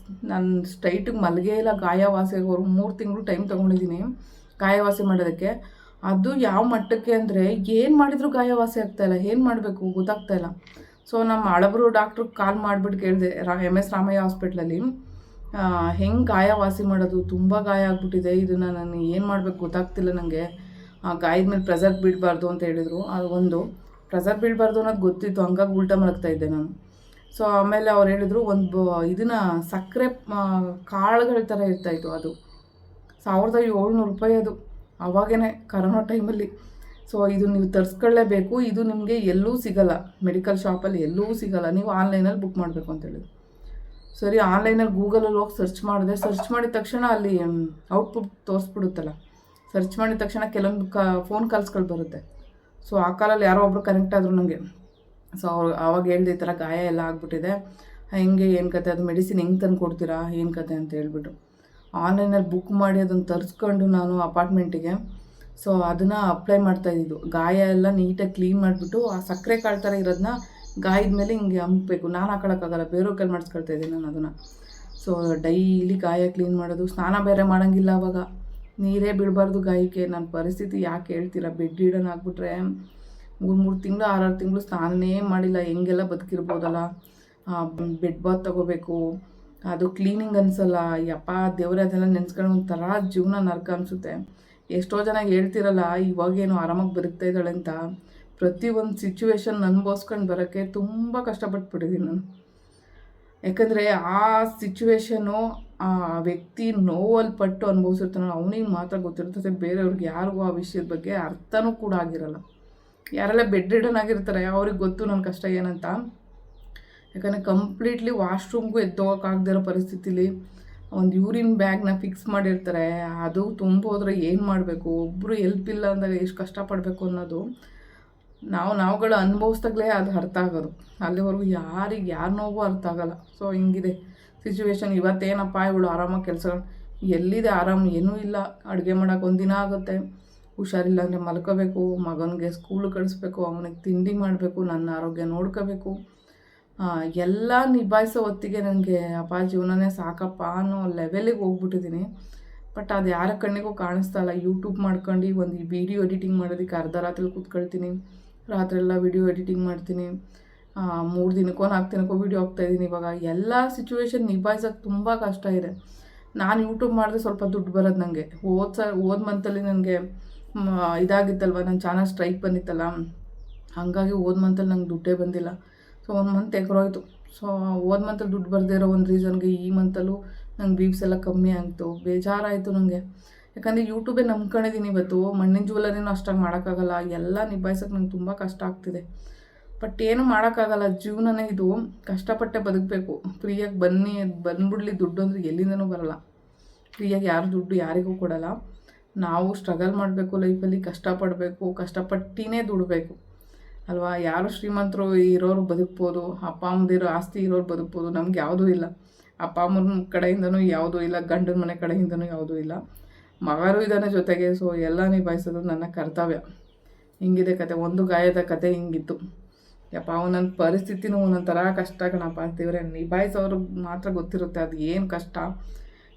ನಾನು ಸ್ಟ್ರೈಟಿಗೆ ಮಲಗೇ ಇಲ್ಲ. ಗಾಯ ವಾಸಿ ಆಗೋರು 3 ತಿಂಗಳು ಟೈಮ್ ತೊಗೊಂಡಿದ್ದೀನಿ ಗಾಯ ವಾಸಿ ಮಾಡೋದಕ್ಕೆ. ಅದು ಯಾವ ಮಟ್ಟಕ್ಕೆ ಅಂದರೆ ಏನು ಮಾಡಿದರೂ ಗಾಯ ವಾಸಿ ಆಗ್ತಾಯಿಲ್ಲ, ಏನು ಮಾಡಬೇಕು ಗೊತ್ತಾಗ್ತಾಯಿಲ್ಲ. ಸೊ ನಮ್ಮ ಹಳಬರು ಡಾಕ್ಟ್ರಿಗೆ ಕಾಲ್ ಮಾಡಿಬಿಟ್ಟು ಕೇಳಿದೆ, MS ರಾಮಯ್ಯ ಹಾಸ್ಪಿಟ್ಲಲ್ಲಿ, ಹೆಂಗೆ ಗಾಯ ವಾಸಿ ಮಾಡೋದು, ತುಂಬ ಗಾಯ ಆಗಿಬಿಟ್ಟಿದೆ, ಇದನ್ನು ನಾನು ಏನು ಮಾಡಬೇಕು ಗೊತ್ತಾಗ್ತಿಲ್ಲ ನನಗೆ, ಗಾಯದ ಮೇಲೆ ಪ್ರೆಸರ್ ಬೀಳಬಾರ್ದು ಅಂತ ಹೇಳಿದರು. ಅದು ಒಂದು ಪ್ರೆಸರ್ ಬೀಳಬಾರ್ದು ಅನ್ನೋದು ಗೊತ್ತಿತ್ತು, ಹಂಗಾಗಿ ಉಲ್ಟಾ ಮಲಗ್ತಾಯಿದ್ದೆ ನಾನು. ಸೊ ಆಮೇಲೆ ಅವ್ರು ಹೇಳಿದರು, ಒಂದು ಇದನ್ನು ಸಕ್ಕರೆ ಕಾಳುಗಳ ಥರ ಇರ್ತಾಯಿತ್ತು, ಅದು 1700 ರೂಪಾಯಿ ಅದು, ಅವಾಗೇ ಕರೋನಾ ಟೈಮಲ್ಲಿ. ಸೊ ಇದು ನೀವು ತರಿಸ್ಕೊಳ್ಳೇಬೇಕು, ಇದು ನಿಮಗೆ ಎಲ್ಲೂ ಸಿಗಲ್ಲ, ಮೆಡಿಕಲ್ ಶಾಪಲ್ಲಿ ಎಲ್ಲೂ ಸಿಗಲ್ಲ, ನೀವು ಆನ್ಲೈನಲ್ಲಿ ಬುಕ್ ಮಾಡಬೇಕು ಅಂತ ಹೇಳಿದ್ರು. ಸರಿ ಆನ್ಲೈನಲ್ಲಿ ಗೂಗಲಲ್ಲಿ ಹೋಗಿ ಸರ್ಚ್ ಮಾಡಿದೆ. ಸರ್ಚ್ ಮಾಡಿದ ತಕ್ಷಣ ಅಲ್ಲಿ ಔಟ್ಪುಟ್ ತೋರಿಸ್ಬಿಡುತ್ತಲ್ಲ, ಸರ್ಚ್ ಮಾಡಿದ ತಕ್ಷಣ ಕೆಲವೊಂದು ಫೋನ್ ಕಾಲ್ಸ್ಗಳು ಬರುತ್ತೆ. ಸೊ ಆ ಕಾಲಲ್ಲಿ ಯಾರೋ ಒಬ್ಬರು ಕನೆಕ್ಟ್ ಆದರು ನನಗೆ. ಸೊ ಆವಾಗ ಹೇಳಿದೆ, ಈ ಥರ ಗಾಯ ಎಲ್ಲ ಆಗಿಬಿಟ್ಟಿದೆ, ಹೆಂಗೆ ಏನು ಕತೆ, ಅದು ಮೆಡಿಸಿನ್ ಹೆಂಗೆ ತಂದು ಕೊಡ್ತೀರಾ ಏನು ಕತೆ ಅಂತ ಹೇಳ್ಬಿಟ್ಟು ಆನ್ಲೈನಲ್ಲಿ ಬುಕ್ ಮಾಡಿ ಅದನ್ನು ತರಿಸ್ಕೊಂಡು ನಾನು ಅಪಾರ್ಟ್ಮೆಂಟಿಗೆ. ಸೊ ಅದನ್ನು ಅಪ್ಲೈ ಮಾಡ್ತಾಯಿದ್ದು. ಗಾಯ ಎಲ್ಲ ನೀಟಾಗಿ ಕ್ಲೀನ್ ಮಾಡಿಬಿಟ್ಟು ಆ ಸಕ್ಕರೆ ಕಾಳು ಥರ ಇರೋದನ್ನ ಗಾಯದ ಮೇಲೆ ಹಿಂಗೆ ಹಂಪಬೇಕು. ನಾನು ಹಾಕೊಳ್ಳೋಕ್ಕಾಗಲ್ಲ, ಬೇರೆಯವ್ರ ಕೈಲಿ ಮಾಡಿಸ್ಕೊಳ್ತಾ ಇದ್ದೀನಿ ನಾನು ಅದನ್ನು. ಸೊ ಡೈಲಿ ಗಾಯ ಕ್ಲೀನ್ ಮಾಡೋದು, ಸ್ನಾನ ಬೇರೆ ಮಾಡೋಂಗಿಲ್ಲ ಅವಾಗ, ನೀರೇ ಬೀಳಬಾರ್ದು ಗಾಯಕ್ಕೆ. ನನ್ನ ಪರಿಸ್ಥಿತಿ ಯಾಕೆ ಹೇಳ್ತೀರಾ, ಬೆಡ್ ರಿಡನ್ ಆಗಿಬಿಟ್ರೆ 3 ತಿಂಗಳು 6 ತಿಂಗಳು ಸ್ನಾನನೇ ಮಾಡಿಲ್ಲ, ಹೆಂಗೆಲ್ಲ ಬದುಕಿರ್ಬೋದಲ್ಲ. ಬೆಡ್ ಬಾತ್ ತೊಗೋಬೇಕು, ಅದು ಕ್ಲೀನಿಂಗ್ ಅನಿಸಲ್ಲ. ಯಪ್ಪ ದೇವರೇ, ಅದೆಲ್ಲ ನೆನೆಸ್ಕೊಂಡು ಒಂಥರ ಜೀವನ ನರ್ಕ ಅನಿಸುತ್ತೆ. ಎಷ್ಟೋ ಜನ ಹೇಳ್ತಿರಲ್ಲ ಇವಾಗೇನು ಆರಾಮಾಗಿ ಬದುಕ್ತಾ ಇದ್ದಾಳೆ ಅಂತ. ಪ್ರತಿಯೊಂದು ಸಿಚುವೇಶನ್ ಅನುಭವಿಸ್ಕೊಂಡು ಬರೋಕ್ಕೆ ತುಂಬ ಕಷ್ಟಪಟ್ಬಿಟ್ಟಿದ್ದೀನಿ ನಾನು. ಯಾಕಂದರೆ ಆ ಸಿಚುವೇಶನು ಆ ವ್ಯಕ್ತಿ ನೋವಲ್ಲಿ ಪಟ್ಟು ಅನುಭವಿಸಿರ್ತಾನೋ ಅವನಿಗೆ ಮಾತ್ರ ಗೊತ್ತಿರ್ತದೆ, ಬೇರೆಯವ್ರಿಗೆ ಯಾರಿಗೂ ಆ ವಿಷಯದ ಬಗ್ಗೆ ಅರ್ಥನೂ ಕೂಡ ಆಗಿರಲ್ಲ. ಯಾರೆಲ್ಲ ಬೆಡ್ ರಿಡನ್ ಆಗಿರ್ತಾರೆ ಅವ್ರಿಗೆ ಗೊತ್ತು ನನ್ನ ಕಷ್ಟ ಏನಂತ. ಯಾಕಂದರೆ ಕಂಪ್ಲೀಟ್ಲಿ ವಾಶ್ರೂಮ್ಗೂ ಎದ್ದೋಗೋಕ್ಕಾಗದಿರೋ ಪರಿಸ್ಥಿತಿಲಿ ಒಂದು ಯೂರಿನ್ ಬ್ಯಾಗ್ನ ಫಿಕ್ಸ್ ಮಾಡಿರ್ತಾರೆ, ಅದು ತುಂಬೋದ್ರೆ ಏನು ಮಾಡಬೇಕು, ಒಬ್ಬರು ಎಲ್ಪ್ ಇಲ್ಲ ಅಂದಾಗ ಎಷ್ಟು ಕಷ್ಟಪಡಬೇಕು ಅನ್ನೋದು ನಾವುಗಳು ಅನುಭವಿಸ್ದಾಗಲೇ ಅದು ಅರ್ಥ ಆಗೋದು. ಅಲ್ಲಿವರೆಗೂ ಯಾರಿಗೆ ಯಾರ ನೋವು ಅರ್ಥ ಆಗೋಲ್ಲ. ಸೊ ಹಿಂಗಿದೆ ಸಿಚುವೇಶನ್. ಇವತ್ತೇನಪ್ಪ ಇವಳು ಆರಾಮಾಗಿ ಕೆಲಸಗಳು, ಎಲ್ಲಿದೆ ಆರಾಮ, ಏನೂ ಇಲ್ಲ. ಅಡುಗೆ ಮಾಡೋಕೆ ಒಂದಿನ ಆಗುತ್ತೆ, ಹುಷಾರಿಲ್ಲ ಅಂದರೆ ಮಲ್ಕೋಬೇಕು, ಮಗನಿಗೆ ಸ್ಕೂಲ್ ಕಳಿಸ್ಬೇಕು, ಅವನಿಗೆ ತಿಂಡಿ ಮಾಡಬೇಕು, ನನ್ನ ಆರೋಗ್ಯ ನೋಡ್ಕೋಬೇಕು, ಎಲ್ಲ ನಿಭಾಯಿಸೋ ಹೊತ್ತಿಗೆ ನನಗೆ ಅಪ್ಪ ಜೀವನನೇ ಸಾಕಪ್ಪ ಅನ್ನೋ ಲೆವೆಲಿಗೆ ಹೋಗ್ಬಿಟ್ಟಿದ್ದೀನಿ. ಬಟ್ ಅದು ಯಾರ ಕಣ್ಣಿಗೂ ಕಾಣಿಸ್ತಾ ಇಲ್ಲ. ಯೂಟ್ಯೂಬ್ ಮಾಡ್ಕೊಂಡು ಒಂದು ವೀಡಿಯೋ ಎಡಿಟಿಂಗ್ ಮಾಡೋದಕ್ಕೆ ಅರ್ಧ ರಾತ್ರಿ ಕೂತ್ಕೊಳ್ತೀನಿ, ರಾತ್ರಿ ಎಲ್ಲ ವೀಡಿಯೋ ಎಡಿಟಿಂಗ್ ಮಾಡ್ತೀನಿ. 3 ದಿನಕ್ಕೋ 4 ದಿನಕ್ಕೋ ವೀಡಿಯೋ ಹಾಕ್ತಾಯಿದ್ದೀನಿ. ಇವಾಗ ಎಲ್ಲ ಸಿಚುವೇಶನ್ ನಿಭಾಯಿಸೋಕ್ಕೆ ತುಂಬ ಕಷ್ಟ ಇದೆ. ನಾನು ಯೂಟ್ಯೂಬ್ ಮಾಡಿದ್ರೆ ಸ್ವಲ್ಪ ದುಡ್ಡು ಬರೋದು ನನಗೆ. ಹೋದ ಮಂತಲ್ಲಿ ನನಗೆ ಇದಾಗಿತ್ತಲ್ವ, ನನ್ನ ಚಾನಲ್ ಸ್ಟ್ರೈಕ್ ಬಂದಿತ್ತಲ್ಲ, ಹಾಗಾಗಿ ಹೋದ ಮಂತಲ್ಲಿ ನಂಗೆ ದುಡ್ಡೇ ಬಂದಿಲ್ಲ. So 1 month ಎಗರೋಯ್ತು. ಸೊ ಹೋದ ಮಂತಲ್ಲಿ ದುಡ್ಡು ಬರದೇ ಇರೋ ಒಂದು ರೀಸನ್ಗೆ ಈ ಮಂತಲ್ಲೂ ನಂಗೆ ವ್ಯೂಸ್ ಎಲ್ಲ ಕಮ್ಮಿ ಆಗ್ತು. ಬೇಜಾರಾಯಿತು ನನಗೆ. ಯಾಕಂದರೆ ಯೂಟ್ಯೂಬೇ ನಂಬ್ಕೊಂಡಿದ್ದೀನಿ. ಇವತ್ತು ಮಣ್ಣಿನ ಜ್ಯುವೆಲರಿನೂ ಅಷ್ಟಾಗಿ ಮಾಡೋಕ್ಕಾಗಲ್ಲ, ಎಲ್ಲ ನಿಭಾಯಿಸೋಕೆ ನಂಗೆ ತುಂಬ ಕಷ್ಟ ಆಗ್ತಿದೆ. ಬಟ್ ಏನು ಮಾಡೋಕ್ಕಾಗಲ್ಲ, ಜೀವನನೇ ಇದು, ಕಷ್ಟಪಟ್ಟೆ ಬದುಕಬೇಕು. ಫ್ರೀಯಾಗಿ ಬಂದ್ಬಿಡ್ಲಿ ದುಡ್ಡು ಅಂದರೆ ಎಲ್ಲಿಂದನೂ ಬರೋಲ್ಲ. ಫ್ರೀಯಾಗಿ ಯಾರು ದುಡ್ಡು ಯಾರಿಗೂ ಕೊಡೋಲ್ಲ. ನಾವು ಸ್ಟ್ರಗಲ್ ಮಾಡಬೇಕು ಲೈಫಲ್ಲಿ, ಕಷ್ಟಪಡಬೇಕು, ಕಷ್ಟಪಟ್ಟಿನೇ ದುಡಬೇಕು ಅಲ್ವಾ. ಯಾರು ಶ್ರೀಮಂತರು ಇರೋರು ಬದುಕ್ಬೋದು, ಅಪ್ಪ ಅಮ್ಮದಿರೋ ಆಸ್ತಿ ಇರೋರು ಬದುಕ್ಬೋದು. ನಮ್ಗೆ ಯಾವುದೂ ಇಲ್ಲ, ಅಪ್ಪ ಅಮ್ಮನ ಕಡೆಯಿಂದನೂ ಯಾವುದೂ ಇಲ್ಲ, ಗಂಡನ ಮನೆ ಕಡೆಯಿಂದನೂ ಯಾವುದೂ ಇಲ್ಲ, ಮಗರೂ ಇದ್ದಾನೆ ಜೊತೆಗೆ. ಸೊ ಎಲ್ಲ ನಿಭಾಯಿಸೋದು ನನ್ನ ಕರ್ತವ್ಯ. ಹಿಂಗಿದೆ ಕತೆ. ಒಂದು ಗಾಯದ ಕತೆ ಹಿಂಗಿತ್ತು. ಯಪ್ಪ ಒಂದೊಂದು ಪರಿಸ್ಥಿತಿನೂ ಒಂದೊಂದು ಥರ ಕಷ್ಟ ಕಣಪ್ಪ ಅಂತೀವ್ರೆ. ನಿಭಾಯಿಸೋರಿಗೆ ಮಾತ್ರ ಗೊತ್ತಿರುತ್ತೆ ಅದು ಏನು ಕಷ್ಟ,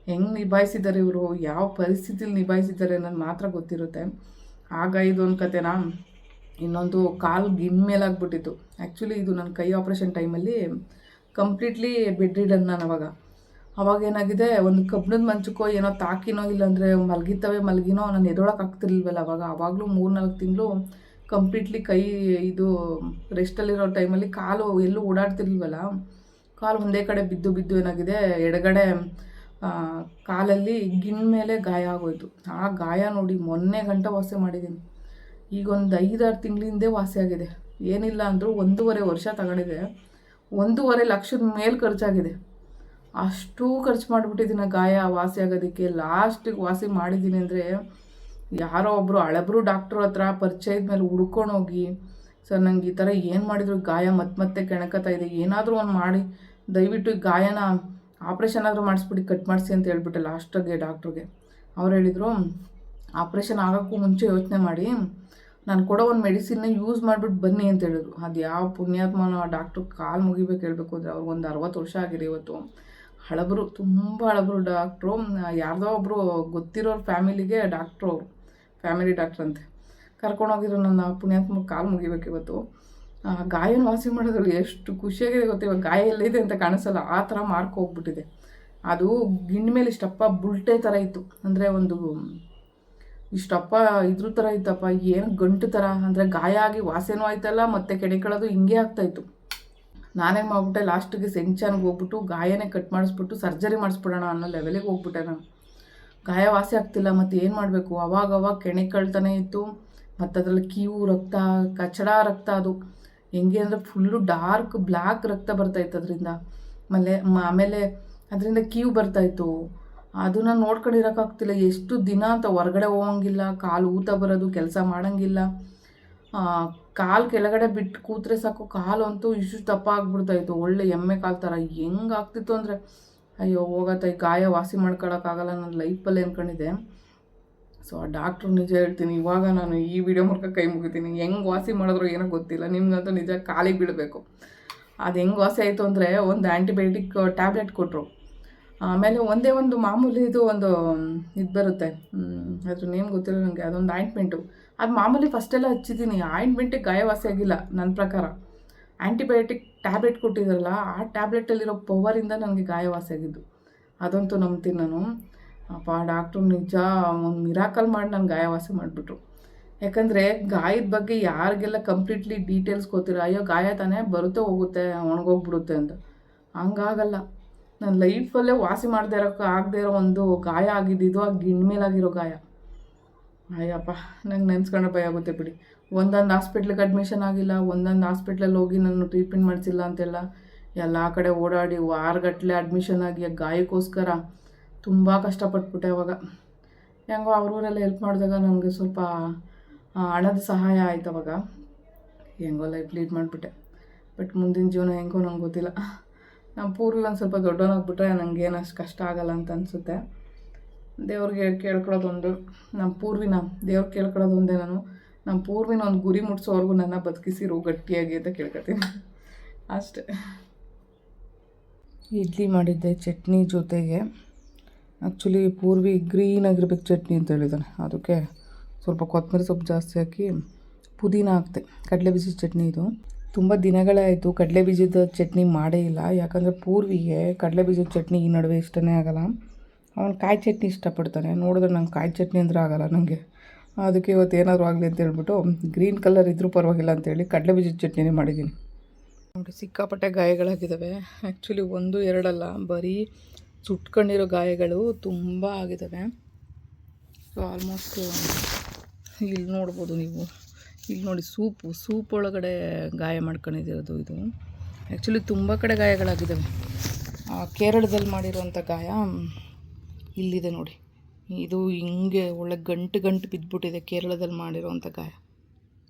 ಹೆಂಗೆ ನಿಭಾಯಿಸಿದ್ದಾರೆ ಇವರು, ಯಾವ ಪರಿಸ್ಥಿತಿಲಿ ನಿಭಾಯಿಸಿದ್ದಾರೆ ಅನ್ನೋದು ಮಾತ್ರ ಗೊತ್ತಿರುತ್ತೆ. ಆಗ ಇದೊಂದು ಕತೆನಾ. ಇನ್ನೊಂದು ಕಾಲು ಗಿನ್ ಮೇಲಾಗ್ಬಿಟ್ಟಿತ್ತು. ಆ್ಯಕ್ಚುಲಿ ಇದು ನನ್ನ ಕೈ ಆಪ್ರೇಷನ್ ಟೈಮಲ್ಲಿ ಕಂಪ್ಲೀಟ್ಲಿ ಬೆಡ್ ರಿಡನ್ ನಾನು ಅವಾಗ ಏನಾಗಿದೆ, ಒಂದು ಕಬ್ಬಿಣದ ಮಂಚಕ್ಕೋ ಏನೋ ತಾಕಿನೋ ಇಲ್ಲಾಂದರೆ ಮಲಗಿನೋ ನಾನು ಎದೊಳಕ್ಕೆ ಆಗ್ತಿರ್ಲಿಲ್ವಲ್ಲ ಅವಾಗಲೂ 3-4 ತಿಂಗಳು ಕಂಪ್ಲೀಟ್ಲಿ ಕೈ ಇದು ರೆಸ್ಟಲ್ಲಿರೋ ಟೈಮಲ್ಲಿ ಕಾಲು ಎಲ್ಲೂ ಓಡಾಡ್ತಿರ್ಲಿಲ್ವಲ್ಲ, ಕಾಲು ಒಂದೇ ಕಡೆ ಬಿದ್ದು ಏನಾಗಿದೆ, ಎಡಗಡೆ ಕಾಲಲ್ಲಿ ಗಿಣ್ಣ ಮೇಲೆ ಗಾಯ ಆಗೋಯ್ತು. ಆ ಗಾಯ ನೋಡಿ ಮೊನ್ನೆ ಗಂಟ ವಾಸಿ ಮಾಡಿದ್ದೀನಿ. ಈಗ ಒಂದು 5-6 ತಿಂಗಳಿಂದೇ ವಾಸಿ ಆಗಿದೆ. ಏನಿಲ್ಲ ಅಂದರೂ 1.5 ವರ್ಷ ತಗೊಂಡಿದೆ. 1.5 ಲಕ್ಷದ ಮೇಲೆ ಖರ್ಚಾಗಿದೆ. ಅಷ್ಟು ಖರ್ಚು ಮಾಡಿಬಿಟ್ಟಿದ್ದೀನಿ ಗಾಯ ವಾಸಿ ಆಗೋದಕ್ಕೆ. ಲಾಸ್ಟಿಗೆ ವಾಸಿ ಮಾಡಿದ್ದೀನಿ ಅಂದರೆ ಯಾರೋ ಒಬ್ಬರು ಹಳಬ್ರು ಡಾಕ್ಟ್ರು ಹತ್ರ ಪರಿಚಯದ ಮೇಲೆ ಹುಡ್ಕೊಂಡು ಹೋಗಿ, ಸರ್ ನಂಗೆ ಈ ಥರ ಏನು ಮಾಡಿದ್ರು ಗಾಯ ಮತ್ತೆ ಕೆಣಕತ್ತಾ ಇದೆ, ಏನಾದರೂ ಒಂದು ಮಾಡಿ ದಯವಿಟ್ಟು ಈ ಗಾಯನ ಆಪ್ರೇಷನ್ ಆದರೂ ಮಾಡಿಸ್ಬಿಟ್ಟು ಕಟ್ ಮಾಡಿಸಿ ಅಂತ ಹೇಳ್ಬಿಟ್ಟೆ ಲಾಸ್ಟಿಗೆ ಡಾಕ್ಟ್ರಿಗೆ. ಅವ್ರು ಹೇಳಿದರು, ಆಪ್ರೇಷನ್ ಆಗೋಕ್ಕೂ ಮುಂಚೆ ಯೋಚನೆ ಮಾಡಿ ನಾನು ಕೊಡೋ ಒಂದು ಮೆಡಿಸಿನ್ನ ಯೂಸ್ ಮಾಡಿಬಿಟ್ಟು ಬನ್ನಿ ಅಂತ ಹೇಳಿದ್ರು. ಅದು ಯಾವ ಪುಣ್ಯಾತ್ಮನ ಡಾಕ್ಟ್ರು ಕಾಲು ಮುಗಿಬೇಕು ಹೇಳಬೇಕು ಅಂದರೆ ಅವ್ರಿಗೆ ಒಂದು 60 ವರ್ಷ ಆಗಿದೆ ಇವತ್ತು. ಹಳಬರು, ತುಂಬ ಹಳಬರು ಡಾಕ್ಟ್ರು. ಯಾರ್ದೋ ಒಬ್ಬರು ಗೊತ್ತಿರೋರು ಫ್ಯಾಮಿಲಿಗೆ ಡಾಕ್ಟ್ರು, ಅವರು ಫ್ಯಾಮಿಲಿ ಡಾಕ್ಟ್ರ್ ಅಂತೆ ಕರ್ಕೊಂಡೋಗಿದ್ರು. ನನ್ನ ಪುಣ್ಯಾತ್ಮ ಕಾಲು ಮುಗಿಬೇಕು ಇವತ್ತು. ಗಾಯನ ವಾಸಿ ಮಾಡೋದ್ರಲ್ಲಿ ಎಷ್ಟು ಖುಷಿಯಾಗಿದೆ ಗೊತ್ತು. ಇವಾಗ ಗಾಯ ಎಲ್ಲಿದೆ ಅಂತ ಕಾಣಿಸಲ್ಲ, ಆ ಥರ ಮಾರ್ಕ್ ಹೋಗ್ಬಿಟ್ಟಿದೆ. ಅದು ಗಿಣ್ಣ ಮೇಲೆ ಇಷ್ಟಪ್ಪ ಬುಲ್ಟೆ ಥರ ಇತ್ತು, ಅಂದರೆ ಒಂದು ಇಷ್ಟಪ್ಪ ಇದ್ರ ಥರ ಇತ್ತಪ್ಪ, ಏನು ಗಂಟು ಥರ, ಅಂದರೆ ಗಾಯ ಆಗಿ ವಾಸನೂ ಆಯ್ತಲ್ಲ ಮತ್ತು ಕೆಡಿಕೊಳ್ಳೋದು ಹಿಂಗೆ ಆಗ್ತಾಯಿತ್ತು. ನಾನೇನು ಮಾಡ್ಬಿಟ್ಟೆ, ಲಾಸ್ಟಿಗೆ ಸೆಂಚಾನ್ಗೆ ಹೋಗ್ಬಿಟ್ಟು ಗಾಯನೇ ಕಟ್ ಮಾಡಿಸ್ಬಿಟ್ಟು ಸರ್ಜರಿ ಮಾಡಿಸ್ಬಿಡೋಣ ಅನ್ನೋ ಲೆವೆಲಿಗೆ ಹೋಗ್ಬಿಟ್ಟೆ ನಾನು. ಗಾಯ ವಾಸಿ ಆಗ್ತಿಲ್ಲ, ಮತ್ತು ಏನು ಮಾಡಬೇಕು, ಅವಾಗವಾಗ ಕೆಣಿಕೊಳ್ತಾನೆ ಇತ್ತು. ಮತ್ತು ಅದರಲ್ಲಿ ಕೀವು ರಕ್ತ, ಕಚಡ ರಕ್ತ, ಅದು ಹೆಂಗೆ ಅಂದರೆ ಫುಲ್ಲು ಡಾರ್ಕ್ ಬ್ಲ್ಯಾಕ್ ರಕ್ತ ಬರ್ತಾಯಿತ್ತು ಅದರಿಂದ. ಆಮೇಲೆ ಅದರಿಂದ ಕೀವು ಬರ್ತಾಯಿತ್ತು. ಅದನ್ನು ನೋಡ್ಕೊಂಡಿರೋಕ್ಕಾಗ್ತಿಲ್ಲ. ಎಷ್ಟು ದಿನ ಅಂತ ಹೊರಗಡೆ ಹೋಗಂಗಿಲ್ಲ, ಕಾಲು ಊತ ಬರೋದು, ಕೆಲಸ ಮಾಡೋಂಗಿಲ್ಲ. ಕಾಲು ಕೆಳಗಡೆ ಬಿಟ್ಟು ಕೂತ್ರೆ ಸಾಕು, ಕಾಲು ಅಂತೂ ಇಷ್ಟು ದಪ್ಪ ಆಗ್ಬಿಡ್ತಾಯಿತ್ತು, ಒಳ್ಳೆ ಎಮ್ಮೆ ಕಾಲು ಥರ. ಹೆಂಗೆ ಆಗ್ತಿತ್ತು ಅಂದರೆ ಅಯ್ಯೋ ಹೋಗತ್ತೆ, ಗಾಯ ವಾಸಿ ಮಾಡ್ಕೊಳಕ್ಕಾಗಲ್ಲ ನನ್ನ ಲೈಫಲ್ಲಿ ಅಂದ್ಕೊಂಡಿದ್ದೆ. ಸೊ ಆ ಡಾಕ್ಟ್ರು ನಿಜ ಹೇಳ್ತೀನಿ, ಇವಾಗ ನಾನು ಈ ವಿಡಿಯೋ ಮೂಲಕ ಕೈ ಮುಗಿತೀನಿ. ಹೆಂಗೆ ವಾಸಿ ಮಾಡಿದ್ರು ಏನೋ ಗೊತ್ತಿಲ್ಲ, ನಿಮ್ಗಂತೂ ನಿಜ ಕಾಲಿಗೆ ಬೀಳಬೇಕು. ಅದು ಹೆಂಗೆ ವಾಸಿ ಆಯಿತು ಅಂದರೆ, ಒಂದು ಆ್ಯಂಟಿಬಯೋಟಿಕ್ ಟ್ಯಾಬ್ಲೆಟ್ ಕೊಟ್ಟರು. ಆಮೇಲೆ ಒಂದೇ ಒಂದು ಮಾಮೂಲಿ ಇದು ಇದು ಬರುತ್ತೆ, ಅದ್ರ ನೇಮ್ ಗೊತ್ತಿಲ್ಲ ನನಗೆ, ಅದೊಂದು ಆಯಿಂಟ್ಮೆಂಟು. ಅದು ಮಾಮೂಲಿ ಫಸ್ಟೆಲ್ಲ ಹಚ್ಚಿದ್ದೀನಿ, ಆಯಿಂಟ್ಮೆಂಟಿಗೆ ಗಾಯ ವಾಸಿ ಆಗಿಲ್ಲ ನನ್ನ ಪ್ರಕಾರ. ಆ್ಯಂಟಿಬಯೋಟಿಕ್ ಟ್ಯಾಬ್ಲೆಟ್ ಕೊಟ್ಟಿದ್ದಾರಲ್ಲ, ಆ ಟ್ಯಾಬ್ಲೆಟಲ್ಲಿರೋ ಪವರಿಂದ ನನಗೆ ಗಾಯ ವಾಸಿ ಆಗಿದ್ದು, ಅದಂತೂ ನಂಬ್ತೀನಿ ನಾನು. ಅಪ್ಪ ಡಾಕ್ಟ್ರು ನಿಜ ಒಂದು ಮಿರಾಕಲ್ ಮಾಡಿ ನಾನು ಗಾಯ ವಾಸಿ ಮಾಡಿಬಿಟ್ರು. ಯಾಕಂದರೆ ಗಾಯದ ಬಗ್ಗೆ ಯಾರಿಗೆಲ್ಲ ಕಂಪ್ಲೀಟ್ಲಿ ಡೀಟೇಲ್ಸ್ ಗೊತ್ತಿರೋ, ಅಯ್ಯೋ ಗಾಯ ತಾನೇ ಬರುತ್ತೆ ಹೋಗುತ್ತೆ ಒಣಗೋಗ್ಬಿಡುತ್ತೆ ಅಂತ, ಹಂಗಾಗಲ್ಲ. ನನ್ನ ಲೈಫಲ್ಲೇ ವಾಸಿ ಆಗದೇ ಇರೋ ಒಂದು ಗಾಯ ಆಗಿದ್ದಿದ್ದು ಆ ಗಿಣ್ಣ ಮೇಲಾಗಿರೋ ಗಾಯ. ಅಯ್ಯಪ್ಪ ನಂಗೆ ನೆನ್ಸ್ಕೊಂಡ್ರೆ ಭಯ ಆಗುತ್ತೆ ಬಿಡಿ. ಒಂದೊಂದು ಹಾಸ್ಪಿಟ್ಲಿಗೆ ಅಡ್ಮಿಷನ್ ಆಗಿಲ್ಲ, ಒಂದೊಂದು ಹಾಸ್ಪಿಟ್ಲಲ್ಲಿ ಹೋಗಿ ನಾನು ಟ್ರೀಟ್ಮೆಂಟ್ ಮಾಡಿಸಿಲ್ಲ ಅಂತೆಲ್ಲ, ಎಲ್ಲ ಕಡೆ ಓಡಾಡಿ ವಾರಗಟ್ಟಲೆ ಅಡ್ಮಿಷನ್ ಆಗಿ ಆ ಗಾಯಕ್ಕೋಸ್ಕರ ತುಂಬ ಕಷ್ಟಪಟ್ಬಿಟ್ಟೆ. ಅವಾಗ ಹೆಂಗೋ ಅವ್ರೂರೆಲ್ಲ ಹೆಲ್ಪ್ ಮಾಡಿದಾಗ ನನಗೆ ಸ್ವಲ್ಪ ಹಣದ ಸಹಾಯ ಆಯ್ತು. ಅವಾಗ ಹೆಂಗೋ ಲೈಫ್ ಲೀಡ್ ಮಾಡಿಬಿಟ್ಟೆ. ಬಟ್ ಮುಂದಿನ ಜೀವನ ಹೆಂಗೋ ನಂಗೆ ಗೊತ್ತಿಲ್ಲ. ನಮ್ಮ ಪೂರ್ವಿ ಒಂದು ಸ್ವಲ್ಪ ದೊಡ್ಡವನಾಗ್ಬಿಟ್ರೆ ನನಗೇನು ಅಷ್ಟು ಕಷ್ಟ ಆಗಲ್ಲ ಅಂತ ಅನಿಸುತ್ತೆ. ದೇವ್ರಿಗೆ ಕೇಳ್ಕೊಳ್ಳೋದೊಂದು, ನಮ್ಮ ಪೂರ್ವಿನ ದೇವ್ರಿಗೆ ಕೇಳ್ಕೊಳ್ಳೋದೊಂದೇ, ನಮ್ಮ ಪೂರ್ವಿನ ಒಂದು ಗುರಿ ಮುಟ್ಸೋವರೆಗೂ ನನ್ನ ಬದುಕಿಸಿರು ಗಟ್ಟಿಯಾಗಿ ಅಂತ ಕೇಳ್ಕೊತೀನಿ ಅಷ್ಟೇ. ಇಡ್ಲಿ ಮಾಡಿದ್ದೆ ಚಟ್ನಿ ಜೊತೆಗೆ. ಆ್ಯಕ್ಚುಲಿ ಪೂರ್ವಿ ಗ್ರೀನಾಗಿರ್ಬೇಕು ಚಟ್ನಿ ಅಂತ ಹೇಳಿದ್ದಾನೆ, ಅದಕ್ಕೆ ಸ್ವಲ್ಪ ಕೊತ್ತಂಬರಿ ಸೊಪ್ಪು ಜಾಸ್ತಿ ಹಾಕಿ ಪುದೀನ ಹಾಕ್ತೆ. ಕಡಲೆ ಬೀಜದ ಚಟ್ನಿ ಇದು. ತುಂಬ ದಿನಗಳೇ ಆಯಿತು ಕಡಲೆ ಬೀಜದ ಚಟ್ನಿ ಮಾಡೇ ಇಲ್ಲ, ಯಾಕಂದರೆ ಪೂರ್ವಿಗೆ ಕಡಲೆ ಬೀಜದ ಚಟ್ನಿ ಈ ನಡುವೆ ಇಷ್ಟನೇ ಆಗೋಲ್ಲ. ಅವನು ಕಾಯಿ ಚಟ್ನಿ ಇಷ್ಟಪಡ್ತಾನೆ. ನೋಡಿದ್ರೆ ನಂಗೆ ಕಾಯಿ ಚಟ್ನಿ ಅಂದರೆ ಆಗೋಲ್ಲ ನನಗೆ. ಅದಕ್ಕೆ ಇವತ್ತು ಏನಾದರೂ ಆಗಲಿ ಅಂತ ಹೇಳ್ಬಿಟ್ಟು ಗ್ರೀನ್ ಕಲರ್ ಇದ್ರೂ ಪರವಾಗಿಲ್ಲ ಅಂತೇಳಿ ಕಡಲೆ ಬೀಜದ ಚಟ್ನಿನೇ ಮಾಡಿದ್ದೀನಿ. ನೋಡಿ ಸಿಕ್ಕಾಪಟ್ಟೆ ಗಾಯಗಳಾಗಿದ್ದಾವೆ. ಆ್ಯಕ್ಚುಲಿ 1-2 ಅಲ್ಲ, ಬರೀ ಸುಟ್ಕೊಂಡಿರೋ ಗಾಯಗಳು ತುಂಬ ಆಗಿದ್ದಾವೆ. ಸೊ ಆಲ್ಮೋಸ್ಟು ಇಲ್ಲಿ ನೋಡ್ಬೋದು ನೀವು, ಇಲ್ಲಿ ನೋಡಿ ಸೂಪ್ ಒಳಗಡೆ ಗಾಯ ಮಾಡ್ಕೊಂಡಿರೋದು ಇದು. ಆ್ಯಕ್ಚುಲಿ ತುಂಬ ಕಡೆ ಗಾಯಗಳಾಗಿದ್ದಾವೆ. ಕೇರಳದಲ್ಲಿ ಮಾಡಿರೋಂಥ ಗಾಯ ಇಲ್ಲಿದೆ ನೋಡಿ, ಇದು ಹಿಂಗೆ ಒಳ್ಳೆ ಗಂಟು ಬಿದ್ದುಬಿಟ್ಟಿದೆ ಕೇರಳದಲ್ಲಿ ಮಾಡಿರೋಂಥ ಗಾಯ.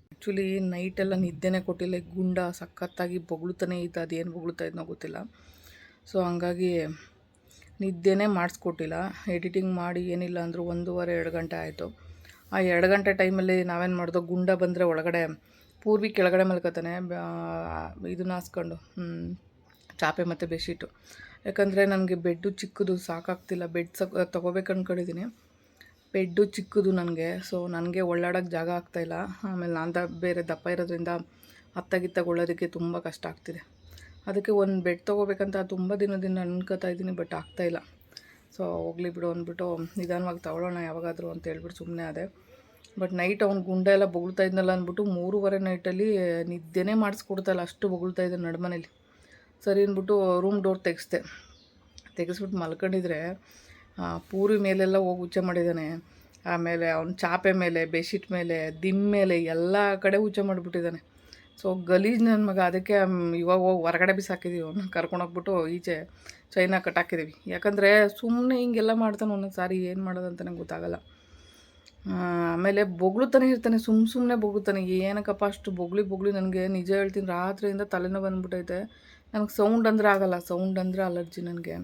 ಆ್ಯಕ್ಚುಲಿ ನೈಟೆಲ್ಲ ನಿದ್ದೆನೇ ಕೊಟ್ಟಿಲ್ಲ, ಗುಂಡ ಸಖತ್ತಾಗಿ ಬೊಗಳುತ್ತಾನೆ ಇತ್ತು, ಅದೇನು ಬೊಗಳುತ್ತಾ ಇದ್ನೋ ಗೊತ್ತಿಲ್ಲ. ಸೊ ಹಂಗಾಗಿ ನಿದ್ದೆನೇ ಮಾಡಿಸ್ಕೊಟ್ಟಿಲ್ಲ. ಎಡಿಟಿಂಗ್ ಮಾಡಿ ಏನಿಲ್ಲ ಅಂದರೂ 1.5-2 ಗಂಟೆ ಆಯಿತು. ಆ 2 ಗಂಟೆ ಟೈಮಲ್ಲಿ ನಾವೇನು ಮಾಡಿದೋ, ಗುಂಡ ಬಂದರೆ ಒಳಗಡೆ ಪೂರ್ವಿ ಕೆಳಗಡೆ ಮಲ್ಕೋತಾನೆ ಇದನ್ನ ಹಾಸ್ಕೊಂಡು ಚಾಪೆ ಮತ್ತು ಬೆಡ್ಶೀಟು. ಯಾಕಂದರೆ ನನಗೆ ಬೆಡ್ಡು ಚಿಕ್ಕದು ಸಾಕಾಗ್ತಿಲ್ಲ, ಬೆಡ್ ತೊಗೋಬೇಕು ಅಂದ್ಕೊಂಡಿದ್ದೀನಿ. ಬೆಡ್ಡು ಚಿಕ್ಕದು ನನಗೆ, ಸೊ ನನಗೆ ಒಳ್ಳಾಡೋಕ್ಕೆ ಜಾಗ ಆಗ್ತಾಯಿಲ್ಲ. ಆಮೇಲೆ ನಾನು ಬೇರೆ ದಪ್ಪ ಇರೋದ್ರಿಂದ ಅತ್ತಾಗಿತ್ತಾಗೊಳ್ಳೋದಕ್ಕೆ ತುಂಬ ಕಷ್ಟ ಆಗ್ತಿದೆ. ಅದಕ್ಕೆ ಒಂದು ಬೆಡ್ ತೊಗೋಬೇಕಂತ ತುಂಬ ದಿನದಿಂದ ಅನ್ಕೋತಾ ಇದ್ದೀನಿ, ಬಟ್ ಆಗ್ತಾಯಿಲ್ಲ. ಸೊ ಹೋಗ್ಲಿ ಬಿಡು ಅಂದ್ಬಿಟ್ಟು ನಿಧಾನವಾಗಿ ತಗೊಳ್ಳೋಣ ಯಾವಾಗಾದರೂ ಅಂತ ಹೇಳ್ಬಿಟ್ಟು ಸುಮ್ಮನೆ ಅದೇ. ಬಟ್ ನೈಟ್ ಅವ್ನು ಗುಂಡೆ ಎಲ್ಲ ಬೊಗಳ್ತಾ ಇದ್ನಲ್ಲ ಅಂದ್ಬಿಟ್ಟು 3:30 ನೈಟಲ್ಲಿ ನಿದ್ದೆನೇ ಮಾಡಿಸ್ಕೊಡ್ತಾಯಿಲ್ಲ, ಅಷ್ಟು ಬೊಗಳ್ತಾ ಇದ್ದೆ ನಡುಮನೇಲಿ. ಸರಿ ಅಂದ್ಬಿಟ್ಟು ರೂಮ್ ಡೋರ್ ತೆಗೆಸ್ಬಿಟ್ಟು ಮಲ್ಕೊಂಡಿದ್ರೆ ಪೂರಿ ಮೇಲೆಲ್ಲ ಹೋಗಿ ಹುಚ್ಚ ಮಾಡಿದ್ದಾನೆ. ಆಮೇಲೆ ಅವ್ನ ಚಾಪೆ ಮೇಲೆ, ಬೆಡ್ಶೀಟ್ ಮೇಲೆ, ದಿಮ್ ಮೇಲೆ ಎಲ್ಲ ಕಡೆ ಹುಚ್ಚ ಮಾಡಿಬಿಟ್ಟಿದ್ದಾನೆ. ಸೊ ಗಲೀಜು ನನ್ನ ಮಗ. ಅದಕ್ಕೆ ಇವಾಗ ಹೋಗಿ ಹೊರಗಡೆ ಬಿಸಾಕಿದ್ದೀವಿ, ಅವನ್ನ ಕರ್ಕೊಂಡೋಗ್ಬಿಟ್ಟು ಈಚೆ ಚೈನಾ ಕಟ್ಟಾಕಿದ್ದೀವಿ. ಯಾಕಂದರೆ ಸುಮ್ಮನೆ ಹಿಂಗೆಲ್ಲ ಮಾಡ್ತಾನೆ ಒಂದೊಂದು ಸಾರಿ, ಏನು ಮಾಡೋದಂತ ನಂಗೆ ಗೊತ್ತಾಗಲ್ಲ. ಆಮೇಲೆ ಬೊಗಳುತ್ತಾನೆ ಇರ್ತಾನೆ, ಸುಮ್ಮನೆ ಬೊಗಳುತ್ತಾನೆ. ಏನಕ್ಕಪ್ಪ ಅಷ್ಟು ಬೊಗಳಿ ನನಗೆ ನಿಜ ಹೇಳ್ತೀನಿ, ರಾತ್ರಿಯಿಂದ ತಲೆನೋವು ಬಂದುಬಿಟ್ಟೈತೆ. ನನಗೆ ಸೌಂಡ್ ಅಂದರೆ ಆಗಲ್ಲ, ಸೌಂಡ್ ಅಂದರೆ ಅಲರ್ಜಿ ನನಗೆ.